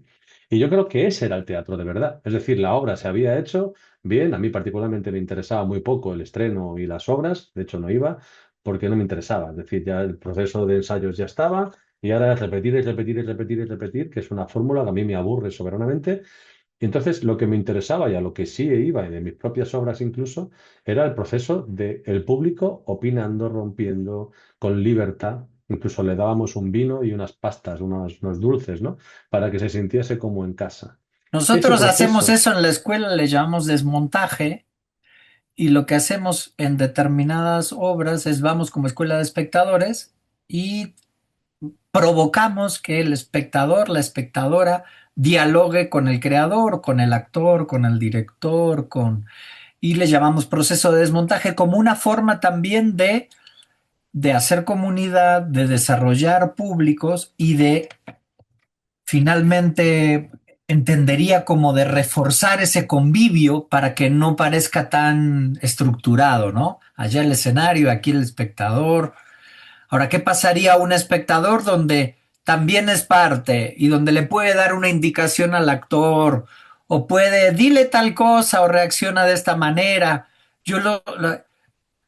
Y yo creo que ese era el teatro de verdad. Es decir, la obra se había hecho bien, a mí particularmente me interesaba muy poco el estreno y las obras, de hecho no iba porque no me interesaba. Es decir, ya el proceso de ensayos ya estaba y ahora es repetir y repetir y repetir y repetir, que es una fórmula que a mí me aburre soberanamente. Y entonces lo que me interesaba y a lo que sí iba, y de mis propias obras incluso, era el proceso del público opinando, rompiendo, con libertad. Incluso le dábamos un vino y unas pastas, unos dulces, ¿no? Para que se sintiese como en casa. Ese Nosotros hacemos proceso, eso en la escuela, le llamamos desmontaje, y lo que hacemos en determinadas obras es vamos como escuela de espectadores y provocamos que el espectador, la espectadora, dialogue con el creador, con el actor, con el director, y le llamamos proceso de desmontaje como una forma también de hacer comunidad, de desarrollar públicos y de finalmente entendería como de reforzar ese convivio para que no parezca tan estructurado, ¿no? Allá el escenario, aquí el espectador. Ahora, ¿qué pasaría a un espectador donde también es parte y donde le puede dar una indicación al actor o puede, dile tal cosa o reacciona de esta manera? Yo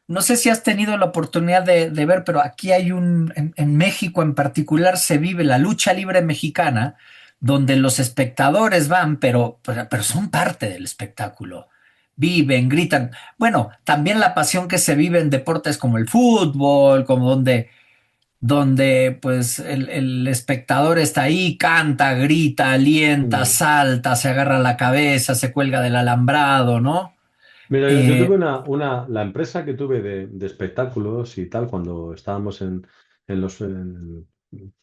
no sé si has tenido la oportunidad de ver, pero aquí hay en México en particular se vive la lucha libre mexicana, donde los espectadores van, pero son parte del espectáculo. Viven, gritan. Bueno, también la pasión que se vive en deportes como el fútbol, como donde pues el espectador está ahí, canta, grita, alienta, mm, salta, se agarra la cabeza, se cuelga del alambrado, ¿no? mira, yo tuve Eh, la empresa que tuve de espectáculos y tal, cuando estábamos en el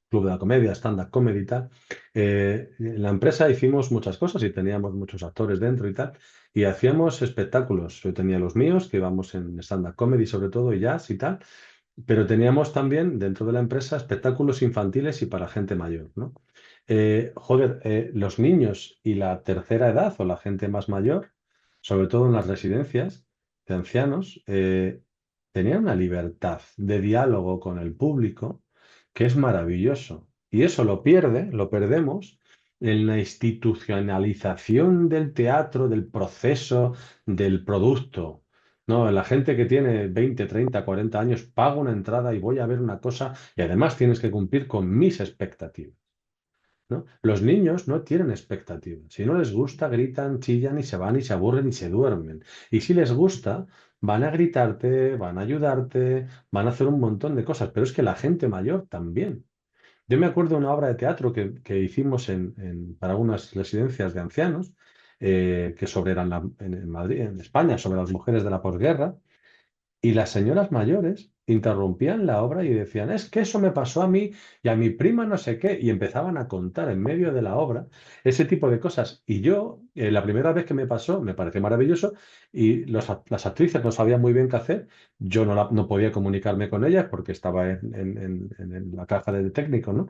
Club de la Comedia, stand-up comedy y tal, en la empresa hicimos muchas cosas y teníamos muchos actores dentro y tal, y hacíamos espectáculos. Yo tenía los míos, que íbamos en stand-up comedy sobre todo, y jazz y tal, pero teníamos también dentro de la empresa espectáculos infantiles y para gente mayor, ¿no? Los niños y la tercera edad o la gente más mayor, sobre todo en las residencias de ancianos, tenían una libertad de diálogo con el público que es maravilloso. Y eso lo perdemos en la institucionalización del teatro, del proceso, del producto. No, la gente que tiene 20, 30, 40 años paga una entrada y voy a ver una cosa y además tienes que cumplir con mis expectativas, ¿no? Los niños no tienen expectativas. Si no les gusta, gritan, chillan y se van y se aburren y se duermen. Y si les gusta, van a gritarte, van a ayudarte, van a hacer un montón de cosas. Pero es que la gente mayor también. Yo me acuerdo de una obra de teatro que hicimos para unas residencias de ancianos, que en Madrid, en España, sobre las mujeres de la posguerra. Y las señoras mayores interrumpían la obra y decían, es que eso me pasó a mí y a mi prima no sé qué, y empezaban a contar en medio de la obra ese tipo de cosas. Y yo, la primera vez que me pasó, me pareció maravilloso y las actrices no sabían muy bien qué hacer. Yo no podía comunicarme con ellas porque estaba en la caja del técnico, ¿no?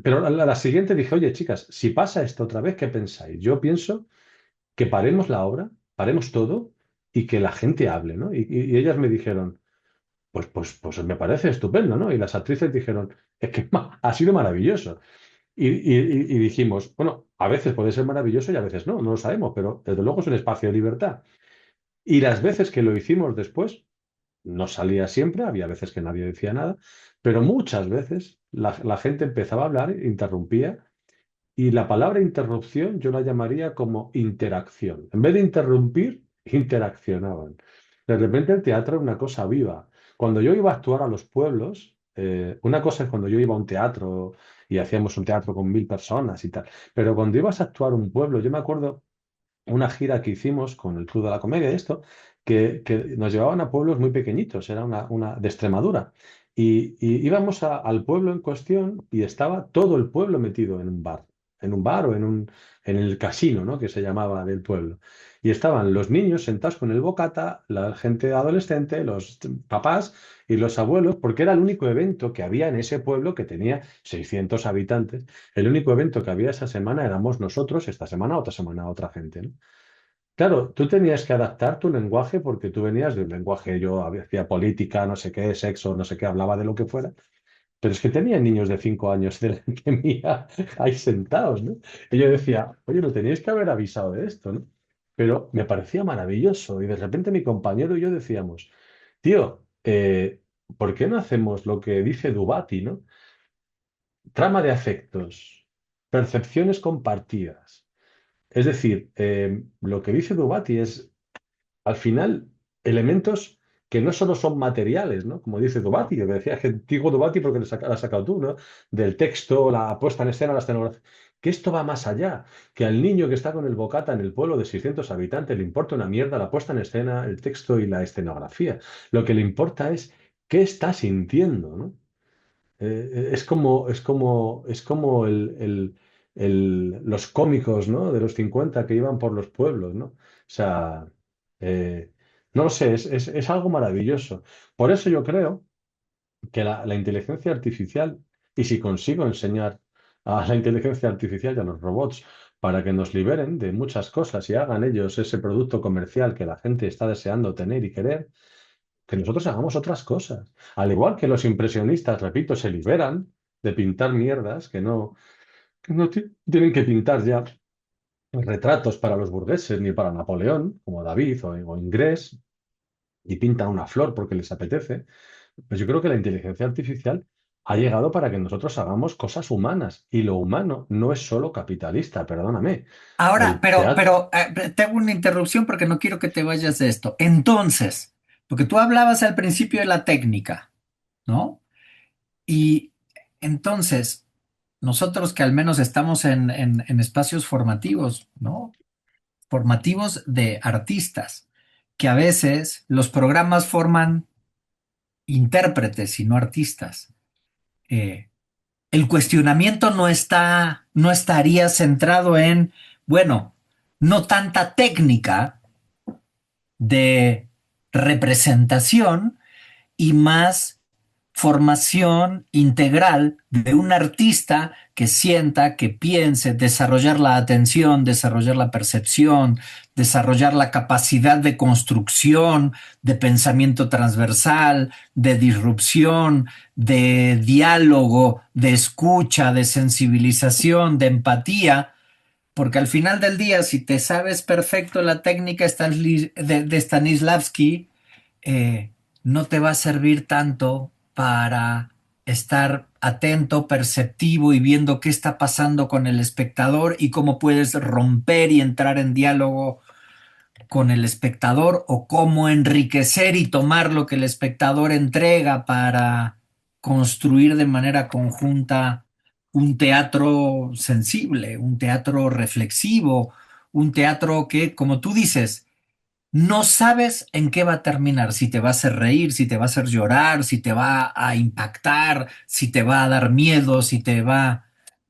Pero la siguiente dije, oye, chicas, si pasa esto otra vez, ¿qué pensáis? Yo pienso que paremos la obra, paremos todo y que la gente hable, ¿no? Y ellas me dijeron, pues me parece estupendo, ¿no? Y las actrices dijeron, es que ha sido maravilloso. Y dijimos, bueno, a veces puede ser maravilloso y a veces no, no lo sabemos, pero desde luego es un espacio de libertad. Y las veces que lo hicimos después, no salía siempre, había veces que nadie decía nada, pero muchas veces la gente empezaba a hablar, interrumpía y la palabra interrupción yo la llamaría como interacción. En vez de interrumpir, interaccionaban. De repente el teatro era una cosa viva. Cuando yo iba a actuar a los pueblos, una cosa es cuando yo iba a un teatro y hacíamos un teatro con 1000 personas y tal, pero cuando ibas a actuar a un pueblo, yo me acuerdo una gira que hicimos con el Club de la Comedia, esto, que nos llevaban a pueblos muy pequeñitos, era una de Extremadura. Y íbamos al pueblo en cuestión y estaba todo el pueblo metido en un bar o en el casino, ¿no? Que se llamaba del pueblo. Y estaban los niños sentados con el bocata, la gente adolescente, los papás y los abuelos, porque era el único evento que había en ese pueblo que tenía 600 habitantes. El único evento que había esa semana éramos nosotros, esta semana, otra semana, otra gente, ¿no? Claro, tú tenías que adaptar tu lenguaje porque tú venías de un lenguaje, yo hacía política, no sé qué, sexo, no sé qué, hablaba de lo que fuera, pero es que tenía niños de 5 años delante mía ahí sentados, ¿no? Y yo decía, oye, no teníais que haber avisado de esto, ¿no? Pero me parecía maravilloso y de repente mi compañero y yo decíamos, tío, ¿por qué no hacemos lo que dice Dubati, ¿no? Trama de afectos, percepciones compartidas. Es decir, lo que dice Dubati es, al final, elementos que no solo son materiales, ¿no? Como dice Dubati, que decía que digo Dubati porque la has sacado tú, ¿no? Del texto, la puesta en escena, la escenografía. Que esto va más allá, que al niño que está con el bocata en el pueblo de 600 habitantes le importa una mierda la puesta en escena, el texto y la escenografía. Lo que le importa es qué está sintiendo, ¿no? Es como los cómicos, ¿no? De los 50 que iban por los pueblos, ¿no? O sea, eh, no lo sé, es algo maravilloso. Por eso yo creo que la inteligencia artificial, y si consigo enseñar a la inteligencia artificial y a los robots para que nos liberen de muchas cosas y hagan ellos ese producto comercial que la gente está deseando tener y querer, que nosotros hagamos otras cosas. Al igual que los impresionistas, repito, se liberan de pintar mierdas que no tienen que pintar ya retratos para los burgueses ni para Napoleón, como David o Ingrés, y pintan una flor porque les apetece. Pues yo creo que la inteligencia artificial ha llegado para que nosotros hagamos cosas humanas y lo humano no es solo capitalista, perdóname. Ahora, El teatro, te hago una interrupción porque no quiero que te vayas de esto. Entonces, porque tú hablabas al principio de la técnica, ¿no? Y entonces, nosotros que al menos estamos en espacios formativos, ¿no? Formativos de artistas, que a veces los programas forman intérpretes y no artistas. Eh, el cuestionamiento no estaría centrado en, bueno, no tanta técnica de representación y más formación integral de un artista que sienta, que piense, desarrollar la atención, desarrollar la percepción, desarrollar la capacidad de construcción, de pensamiento transversal, de disrupción, de diálogo, de escucha, de sensibilización, de empatía, porque al final del día, si te sabes perfecto la técnica de Stanislavski, eh, no te va a servir tanto para estar atento, perceptivo y viendo qué está pasando con el espectador y cómo puedes romper y entrar en diálogo con el espectador o cómo enriquecer y tomar lo que el espectador entrega para construir de manera conjunta un teatro sensible, un teatro reflexivo, un teatro que, como tú dices, no sabes en qué va a terminar, si te va a hacer reír, si te va a hacer llorar, si te va a impactar, si te va a dar miedo, si te va...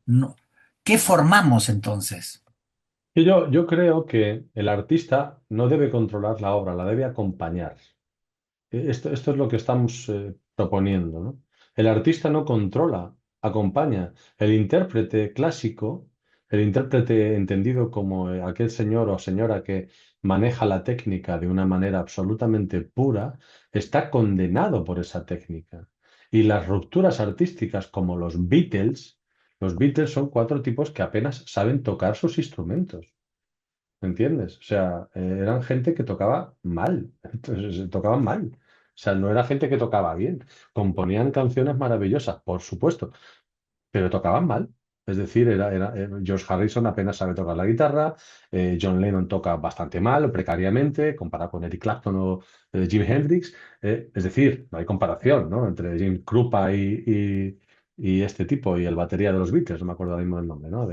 No. ¿Qué formamos entonces? Y yo creo que el artista no debe controlar la obra, la debe acompañar. Esto es lo que estamos proponiendo, ¿no? El artista no controla, acompaña. El intérprete clásico, el intérprete entendido como aquel señor o señora que maneja la técnica de una manera absolutamente pura, está condenado por esa técnica. Y las rupturas artísticas como los Beatles son cuatro tipos que apenas saben tocar sus instrumentos. ¿Me entiendes? O sea, eran gente que tocaba mal, entonces tocaban mal. O sea, no era gente que tocaba bien. Componían canciones maravillosas, por supuesto, pero tocaban mal. Es decir, George Harrison apenas sabe tocar la guitarra, John Lennon toca bastante mal o precariamente, comparado con Eric Clapton o Jimi Hendrix. Es decir, no hay comparación, ¿no? Entre Jim Krupa y este tipo y el batería de los Beatles, no me acuerdo ahora mismo el nombre, ¿no?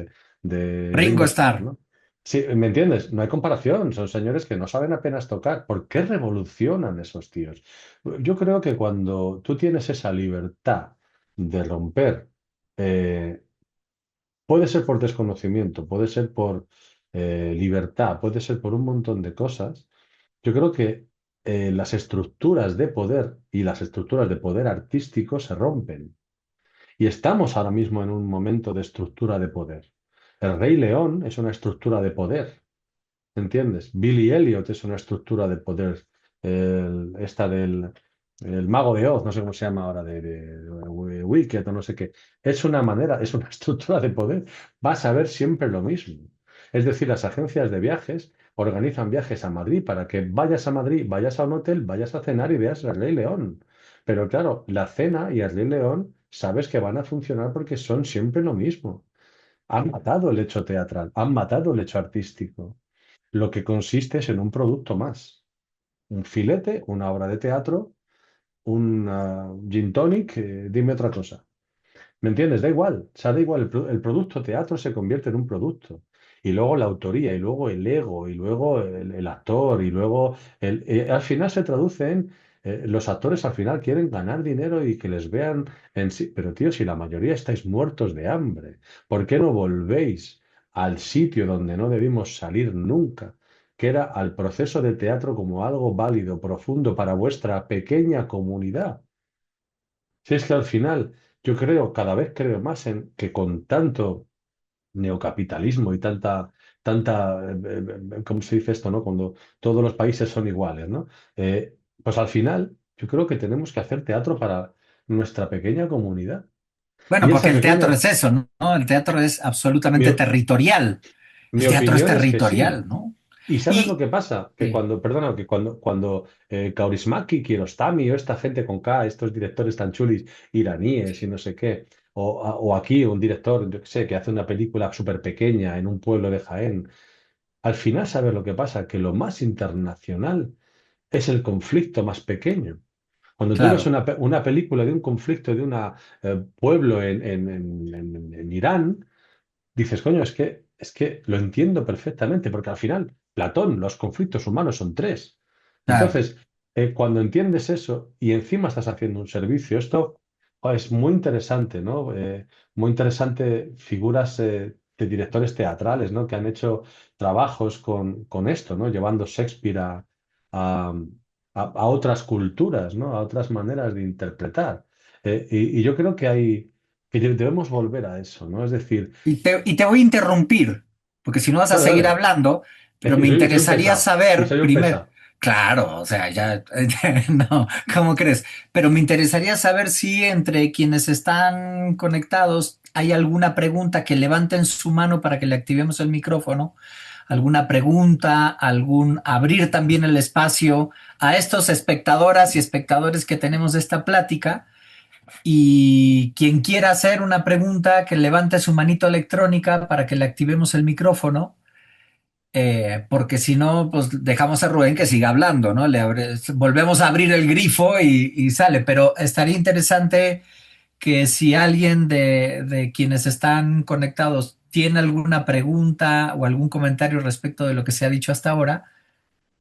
De Ringo Ringo Starr, Starr. ¿no? Sí, ¿me entiendes? No hay comparación, son señores que no saben apenas tocar. ¿Por qué revolucionan esos tíos? Yo creo que cuando tú tienes esa libertad de romper, eh, puede ser por desconocimiento, puede ser por libertad, puede ser por un montón de cosas. Yo creo que las estructuras de poder y las estructuras de poder artístico se rompen. Y estamos ahora mismo en un momento de estructura de poder. El Rey León es una estructura de poder. ¿Entiendes? Billy Elliot es una estructura de poder. Esta del el mago de Oz, no sé cómo se llama ahora, de Wicked o no sé qué. Es una manera, es una estructura de poder. Vas a ver siempre lo mismo. Es decir, las agencias de viajes organizan viajes a Madrid para que vayas a Madrid, vayas a un hotel, vayas a cenar y veas el Rey León. Pero claro, la cena y el Rey León sabes que van a funcionar porque son siempre lo mismo. Han matado el hecho teatral, han matado el hecho artístico. Lo que consiste es en un producto más. Un filete, una obra de teatro, un gin tonic, dime otra cosa. ¿Me entiendes? Da igual, o sea, da igual, el producto teatro se convierte en un producto. Y luego la autoría, y luego el ego, y luego el actor, y luego al final se traduce en los actores al final quieren ganar dinero y que les vean en sí. Pero tío, si la mayoría estáis muertos de hambre, ¿por qué no volvéis al sitio donde no debimos salir nunca? Que era al proceso de teatro como algo válido, profundo para vuestra pequeña comunidad. Si es que al final yo creo, cada vez creo más en que con tanto neocapitalismo y ¿cómo se dice esto, no? Cuando todos los países son iguales, ¿no? Pues al final yo creo que tenemos que hacer teatro para nuestra pequeña comunidad. Bueno, Y porque esa el teatro pequeña, es eso, ¿no? El teatro es mi, absolutamente territorial. mi El teatro es opinión es que sí. territorial, ¿no? ¿Y sabes lo Y que pasa? Que sí, perdona, que cuando Kaurismäki, Kiarostami o esta gente con K, estos directores tan chulis iraníes y no sé qué, o aquí un director, yo qué sé, que hace una película súper pequeña en un pueblo de Jaén, al final, ¿sabes lo que pasa? Que lo más internacional es el conflicto más pequeño. Cuando tú ves claro, una película de un conflicto de un pueblo en Irán, dices, coño, es que lo entiendo perfectamente, porque al final, Platón, los conflictos humanos son tres. claro. Entonces, cuando entiendes eso y encima estás haciendo un servicio, esto es muy interesante, ¿no? Muy interesante figuras de directores teatrales, ¿no? Que han hecho trabajos con esto, ¿no? Llevando Shakespeare a, a otras culturas, ¿no? A otras maneras de interpretar. Y yo creo que debemos volver a eso, ¿no? Es decir, Y te voy a interrumpir, porque si no vas a dale, seguir dale. hablando, pero me Y soy un interesaría pesado. Y saber soy un primero, pesado. claro, o sea, ya, no, ¿cómo crees? Pero me interesaría saber si entre quienes están conectados hay alguna pregunta, que levanten su mano para que le activemos el micrófono, alguna pregunta, abrir también el espacio a estos espectadoras y espectadores que tenemos de esta plática. Y quien quiera hacer una pregunta, que levante su manito electrónica para que le activemos el micrófono, porque si no, pues dejamos a Rubén que siga hablando, ¿no? Volvemos a abrir el grifo y sale, pero estaría interesante que si alguien de quienes están conectados tiene alguna pregunta o algún comentario respecto de lo que se ha dicho hasta ahora,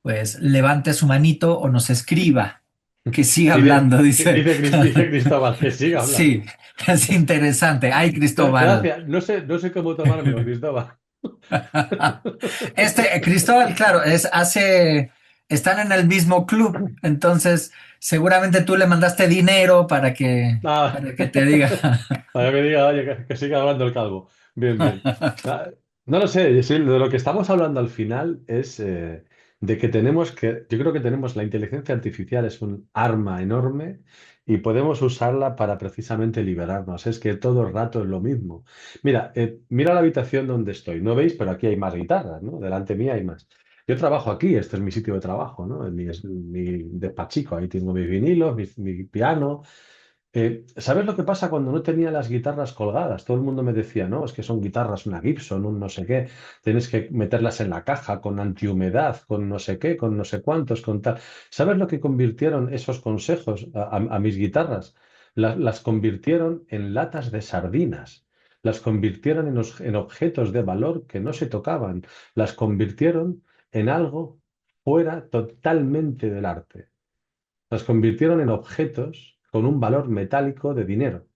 pues levante su manito o nos escriba, que siga hablando, dice. Dice Cristóbal que siga Sí, hablando. es interesante. Ay, Cristóbal. Gracias. No sé cómo tomármelo, Cristóbal. Cristóbal, claro, están en el mismo club, entonces seguramente tú le mandaste dinero Ah, para que te diga. para que diga, oye, que siga hablando el calvo. Bien, bien. Ah, no lo sé, sí, de lo que estamos hablando al final es de que yo creo que tenemos la inteligencia artificial es un arma enorme y podemos usarla para precisamente liberarnos. Es que todo el rato es lo mismo. Mira, mira la habitación donde estoy. No veis, pero aquí hay más guitarras, ¿no? Delante mía hay más. Yo trabajo aquí, este es mi sitio de trabajo, ¿no? Es mi despachico. Ahí tengo mis vinilos, mi piano. ¿Sabes lo que pasa cuando no tenía las guitarras colgadas? Todo el mundo me decía, no, es que son guitarras, una Gibson, un no sé qué, tienes que meterlas en la caja con antihumedad, con no sé qué, con no sé cuántos, con tal. ¿Sabes lo que convirtieron esos consejos a mis guitarras? Las convirtieron en latas de sardinas, las convirtieron en objetos de valor que no se tocaban, las convirtieron en algo fuera totalmente del arte. Las convirtieron en objetos con un valor metálico de dinero.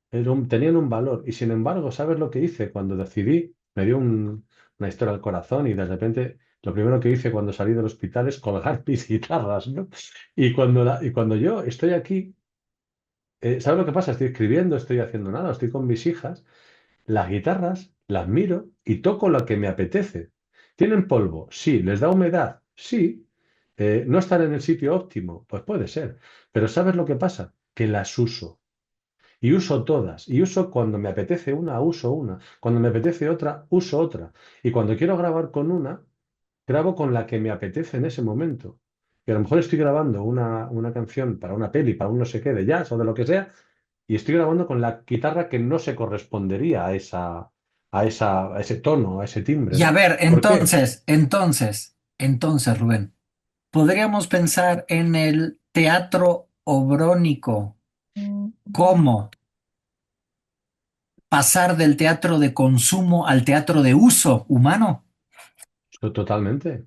Tenían un valor. Y sin embargo, ¿sabes lo que hice cuando decidí? Me dio una historia al corazón y de repente lo primero que hice cuando salí del hospital es colgar mis guitarras, ¿no? Y cuando yo estoy aquí, ¿sabes lo que pasa? Estoy escribiendo, estoy haciendo nada, estoy con mis hijas. Las guitarras las miro y toco lo que me apetece. ¿Tienen polvo? Sí. ¿Les da humedad? Sí. ¿No están en el sitio óptimo? Pues puede ser. Pero ¿sabes lo que pasa? Que las uso. Y uso todas. Y uso cuando me apetece una, uso una. Cuando me apetece otra, uso otra. Y cuando quiero grabar con una, grabo con la que me apetece en ese momento. Y a lo mejor estoy grabando una canción para una peli, para un no sé qué, de jazz o de lo que sea, y estoy grabando con la guitarra que no se correspondería a ese tono, a ese timbre, Y a ¿no? ver, ¿Por qué? entonces, Rubén, podríamos pensar en el teatro obrónico como pasar del teatro de consumo al teatro de uso humano. Totalmente.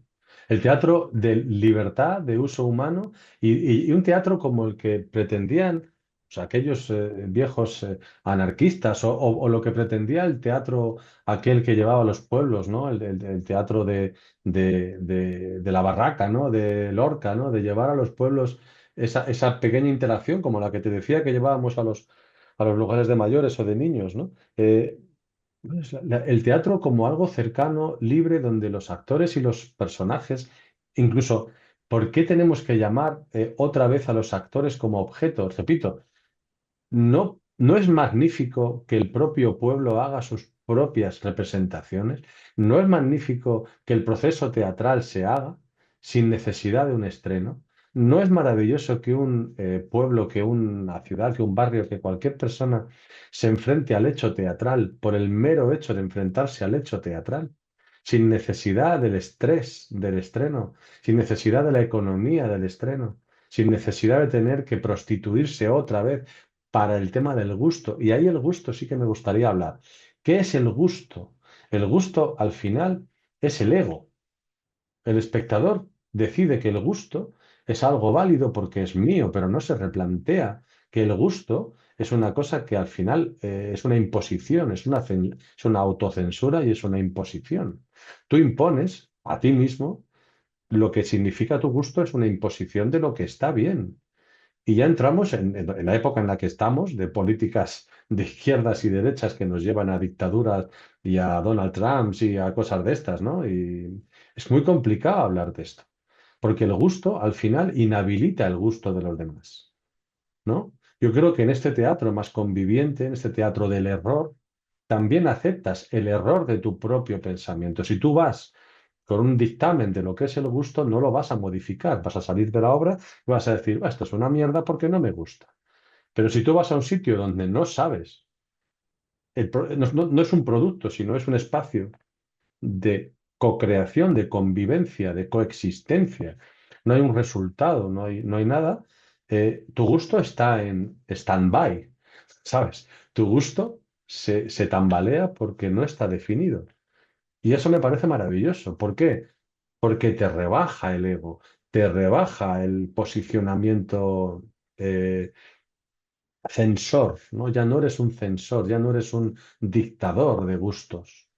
El teatro de libertad, de uso humano y un teatro como el que pretendían, o sea, aquellos viejos anarquistas o lo que pretendía el teatro aquel que llevaba a los pueblos, ¿no? El teatro de la barraca, ¿no? De Lorca, ¿no? De llevar a los pueblos esa pequeña interacción como la que te decía que llevábamos a los lugares de mayores o de niños, ¿no? El teatro como algo cercano, libre, donde los actores y los personajes, incluso, ¿por qué tenemos que llamar otra vez a los actores como objetos? Repito, ¿no es magnífico que el propio pueblo haga sus propias representaciones? ¿No es magnífico que el proceso teatral se haga sin necesidad de un estreno? ¿No es maravilloso que un pueblo, que una ciudad, que un barrio, que cualquier persona se enfrente al hecho teatral por el mero hecho de enfrentarse al hecho teatral? Sin necesidad del estrés del estreno, sin necesidad de la economía del estreno, sin necesidad de tener que prostituirse otra vez para el tema del gusto. Y ahí el gusto sí que me gustaría hablar. ¿Qué es el gusto? El gusto al final es el ego. El espectador decide que el gusto es algo válido porque es mío, pero no se replantea que el gusto es una cosa que al final es una imposición, es una autocensura y es una imposición. Tú impones a ti mismo lo que significa tu gusto es una imposición de lo que está bien. Y ya entramos en la época en la que estamos, de políticas de izquierdas y derechas que nos llevan a dictaduras y a Donald Trump y a cosas de estas, ¿no? Y es muy complicado hablar de esto, porque el gusto al final inhabilita el gusto de los demás, ¿no? Yo creo que en este teatro más conviviente, en este teatro del error, también aceptas el error de tu propio pensamiento. Si tú vas con un dictamen de lo que es el gusto, no lo vas a modificar. Vas a salir de la obra y vas a decir, esto es una mierda porque no me gusta. Pero si tú vas a un sitio donde no sabes, no es un producto, sino es un espacio de co-creación, de convivencia, de coexistencia, no hay un resultado, no hay nada, tu gusto está en stand-by, ¿sabes? Tu gusto se tambalea porque no está definido. Y eso me parece maravilloso. ¿Por qué? Porque te rebaja el ego, te rebaja el posicionamiento censor, ¿no? Ya no eres un censor, ya no eres un dictador de gustos.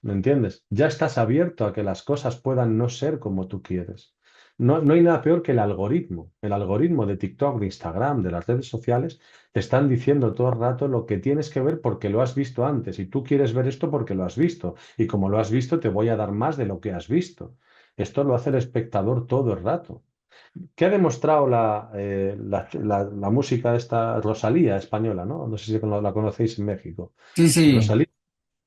¿Me entiendes? Ya estás abierto a que las cosas puedan no ser como tú quieres. No hay nada peor que el algoritmo. El algoritmo de TikTok, de Instagram, de las redes sociales, te están diciendo todo el rato lo que tienes que ver porque lo has visto antes. Y tú quieres ver esto porque lo has visto. Y como lo has visto, te voy a dar más de lo que has visto. Esto lo hace el espectador todo el rato. ¿Qué ha demostrado la música esta Rosalía española, ¿no? No sé si la conocéis en México. Sí, sí. Rosalía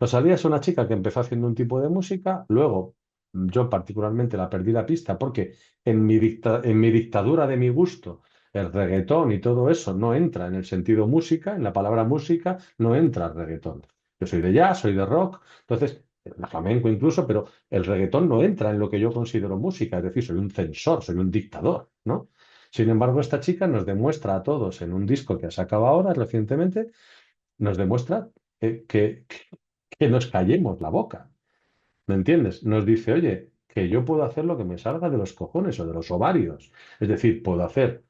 Rosalía es una chica que empezó haciendo un tipo de música, luego yo particularmente la perdí la pista porque en mi dictadura de mi gusto, el reggaetón y todo eso no entra en el sentido música, en la palabra música no entra el reggaetón. Yo soy de jazz, soy de rock, entonces, el flamenco incluso, pero el reggaetón no entra en lo que yo considero música, es decir, soy un censor, soy un dictador, ¿no? Sin embargo, esta chica nos demuestra a todos en un disco que ha sacado ahora recientemente, nos demuestra que nos callemos la boca, ¿me entiendes? Nos dice, oye, que yo puedo hacer lo que me salga de los cojones o de los ovarios. Es decir, puedo hacer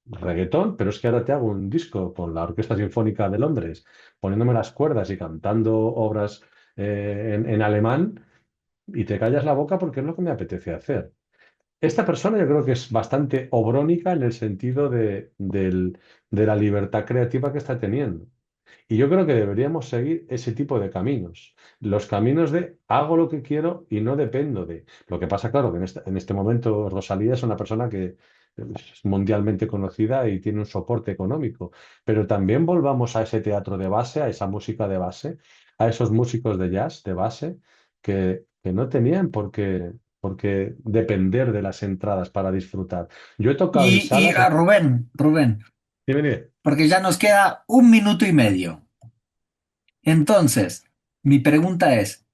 reggaetón, pero es que ahora te hago un disco con la Orquesta Sinfónica de Londres, poniéndome las cuerdas y cantando obras en alemán, y te callas la boca porque es lo que me apetece hacer. Esta persona yo creo que es bastante obrónica en el sentido de la libertad creativa que está teniendo. Y yo creo que deberíamos seguir ese tipo de caminos. Los caminos de hago lo que quiero y no dependo de. Lo que pasa, claro, que en este momento Rosalía es una persona que es mundialmente conocida y tiene un soporte económico. Pero también volvamos a ese teatro de base, a esa música de base, a esos músicos de jazz de base que no tenían por qué depender de las entradas para disfrutar. Yo he tocado en Y salas. Rubén, Dime, dime. porque ya nos queda 1 minuto y medio. Entonces, mi pregunta es,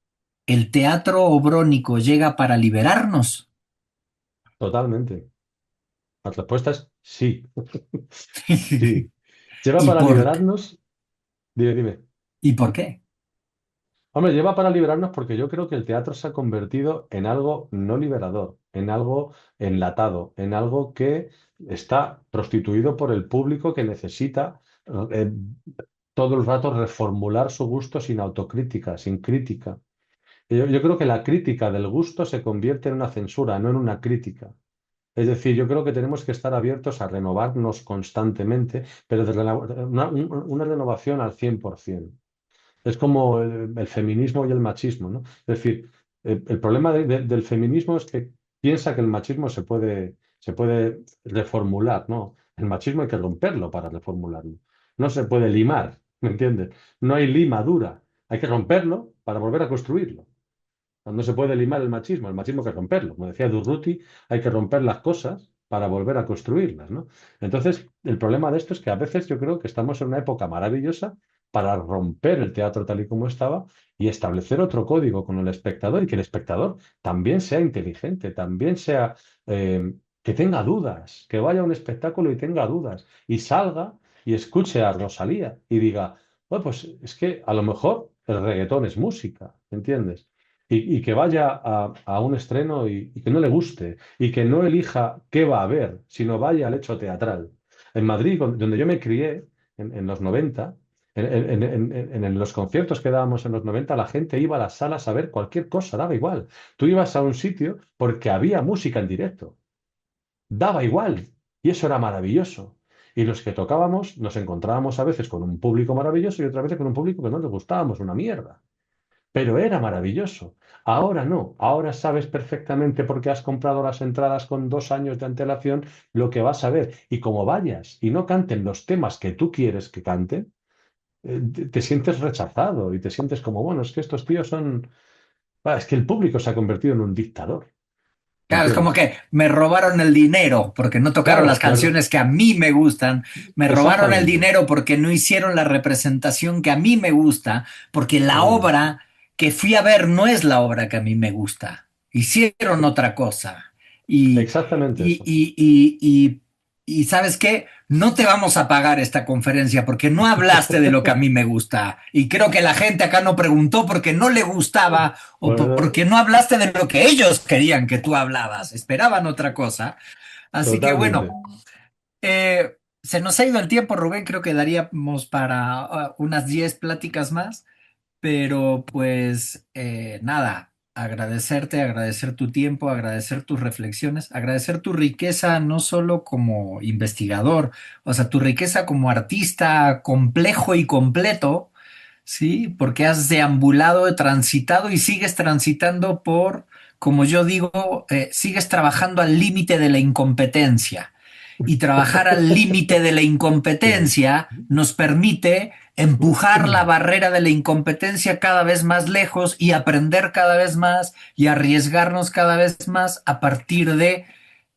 ¿el teatro obrónico llega para liberarnos? Totalmente. La respuesta es sí. Sí. Lleva ¿Y para por, liberarnos. Dime, dime. ¿Y por qué? Hombre, lleva para liberarnos porque yo creo que el teatro se ha convertido en algo no liberador, en algo enlatado, en algo que está prostituido por el público que necesita eh, todo el rato reformular su gusto sin autocrítica, sin crítica. Yo creo que la crítica del gusto se convierte en una censura, no en una crítica. Es decir, yo creo que tenemos que estar abiertos a renovarnos constantemente, pero una renovación al 100%. Es como el feminismo y el machismo, ¿no? Es decir, el problema del feminismo es que piensa que el machismo se puede reformular, ¿no? El machismo hay que romperlo para reformularlo. No se puede limar, ¿me entiendes? No hay limadura. Hay que romperlo para volver a construirlo. No se puede limar el machismo hay que romperlo. Como decía Durruti, hay que romper las cosas para volver a construirlas, ¿no? Entonces, el problema de esto es que a veces yo creo que estamos en una época maravillosa para romper el teatro tal y como estaba y establecer otro código con el espectador y que el espectador también sea inteligente, también sea, que tenga dudas, que vaya a un espectáculo y tenga dudas y salga y escuche a Rosalía y diga, bueno, pues es que a lo mejor el reggaetón es música, ¿entiendes? Y que vaya a un estreno y que no le guste y que no elija qué va a ver, sino vaya al hecho teatral. En Madrid, donde yo me crié en los 90, en los conciertos que dábamos en los 90, la gente iba a las salas a ver cualquier cosa, daba igual. Tú ibas a un sitio porque había música en directo, daba igual, y eso era maravilloso. Y los que tocábamos nos encontrábamos a veces con un público maravilloso y otras veces con un público que no les gustábamos una mierda. Pero era maravilloso. Ahora no. Ahora sabes perfectamente porque has comprado las entradas con 2 años de antelación lo que vas a ver. Y como vayas y no canten los temas que tú quieres que canten, te sientes rechazado y te sientes como, bueno, es que estos tíos son... Es que el público se ha convertido en un dictador, Claro, es como ¿entiendes? que me robaron el dinero porque no tocaron las Claro, claro, canciones que a mí me gustan, me robaron el exactamente. dinero porque no hicieron la representación que a mí me gusta, porque la Eh, obra que fui a ver no es la obra que a mí me gusta. Hicieron otra cosa. Y, Exactamente y, eso. y, y, y, y ¿sabes qué? No te vamos a pagar esta conferencia porque no hablaste de lo que a mí me gusta. Y creo que la gente acá no preguntó porque no le gustaba o Bueno, porque no hablaste de lo que ellos querían que tú hablabas, esperaban otra cosa. Así que bueno, totalmente. se nos ha ido el tiempo, Rubén, creo que daríamos para unas 10 pláticas más, pero pues nada, agradecerte, agradecer tu tiempo, agradecer tus reflexiones, agradecer tu riqueza no solo como investigador, o sea, tu riqueza como artista complejo y completo. Sí, porque has deambulado, transitado y sigues transitando por, como yo digo, sigues trabajando al límite de la incompetencia. Y trabajar al límite de la Sí. incompetencia nos permite empujar la barrera de la incompetencia cada vez más lejos y aprender cada vez más y arriesgarnos cada vez más a partir de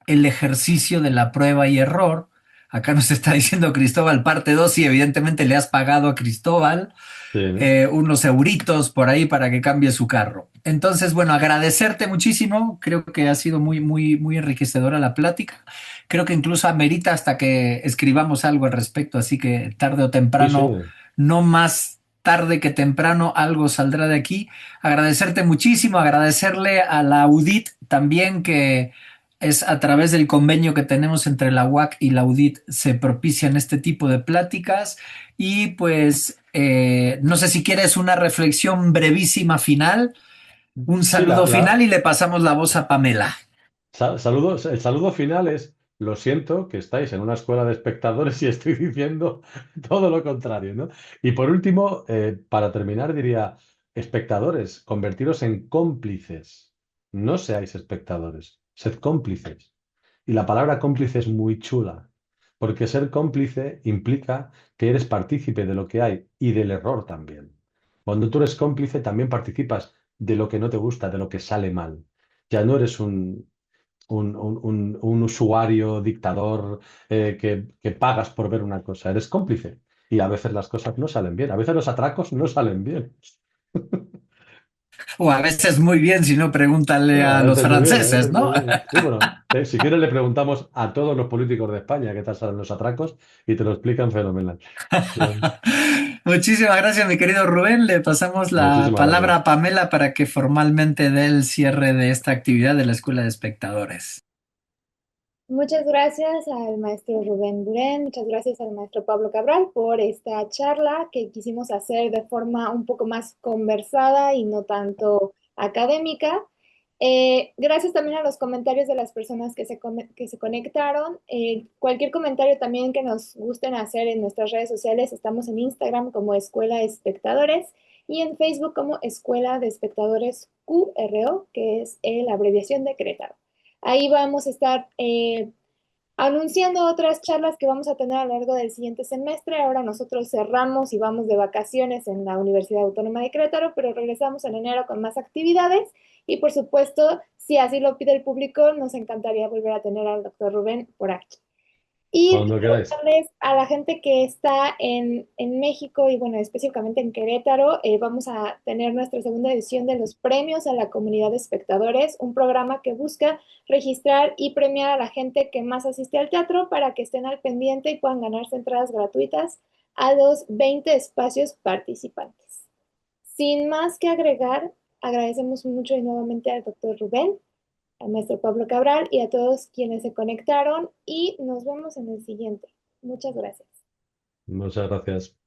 el ejercicio de la prueba y error. Acá nos está diciendo Cristóbal parte 2 y evidentemente le has pagado a Cristóbal Sí, ¿no? unos euritos por ahí para que cambie su carro. Entonces, bueno, agradecerte muchísimo. Creo que ha sido muy, muy, muy enriquecedora la plática. Creo que incluso amerita hasta que escribamos algo al respecto, así que tarde o Sí, sí. temprano, no más tarde que temprano, algo saldrá de aquí. Agradecerte muchísimo, agradecerle a la UDIT también que es a través del convenio que tenemos entre la UAC y la UDIT se propician este tipo de pláticas. Y pues no sé si quieres una reflexión brevísima final, un Sí, saludo final y le pasamos la voz a Pamela. el saludo final es, lo siento que estáis en una escuela de espectadores y estoy diciendo todo lo contrario, ¿no? Y por último, para terminar, diría, espectadores, convertiros en cómplices. No seáis espectadores, sed cómplices. Y la palabra cómplice es muy chula, porque ser cómplice implica que eres partícipe de lo que hay y del error también. Cuando tú eres cómplice, también participas de lo que no te gusta, de lo que sale mal. Ya no eres un usuario dictador que pagas por ver una cosa, eres cómplice. Y a veces las cosas no salen bien, a veces los atracos no salen bien. O a veces muy bien, si no, pregúntale Bueno, a a los veces muy bien, a franceses, veces muy ¿no? bien. Sí, bueno, si quieres le preguntamos a todos los políticos de España qué tal salen los atracos y te lo explican fenomenal. Bien. Muchísimas gracias, mi querido Rubén. Le pasamos la Muchísimas palabra a gracias. Pamela para que formalmente dé el cierre de esta actividad de la Escuela de Espectadores. Muchas gracias al maestro Rubén Durén, muchas gracias al maestro Pablo Cabral por esta charla que quisimos hacer de forma un poco más conversada y no tanto académica. Gracias también a los comentarios de las personas que se conectaron. Cualquier comentario también que nos gusten hacer en nuestras redes sociales, estamos en Instagram como Escuela de Espectadores y en Facebook como Escuela de Espectadores QRO, que es la abreviación de Querétaro. Ahí vamos a estar anunciando otras charlas que vamos a tener a lo largo del siguiente semestre. Ahora nosotros cerramos y vamos de vacaciones en la Universidad Autónoma de Querétaro, pero regresamos en enero con más actividades y por supuesto, si así lo pide el público, nos encantaría volver a tener al doctor Rubén por aquí. Y Cuando queráis. recordarles a la gente que está en México y bueno, específicamente en Querétaro, vamos a tener nuestra segunda edición de los premios a la comunidad de espectadores, un programa que busca registrar y premiar a la gente que más asiste al teatro para que estén al pendiente y puedan ganarse entradas gratuitas a los 20 espacios participantes. Sin más que agregar, agradecemos mucho y nuevamente al doctor Rubén, al maestro Pablo Cabral y a todos quienes se conectaron y nos vemos en el siguiente. Muchas gracias. Muchas gracias.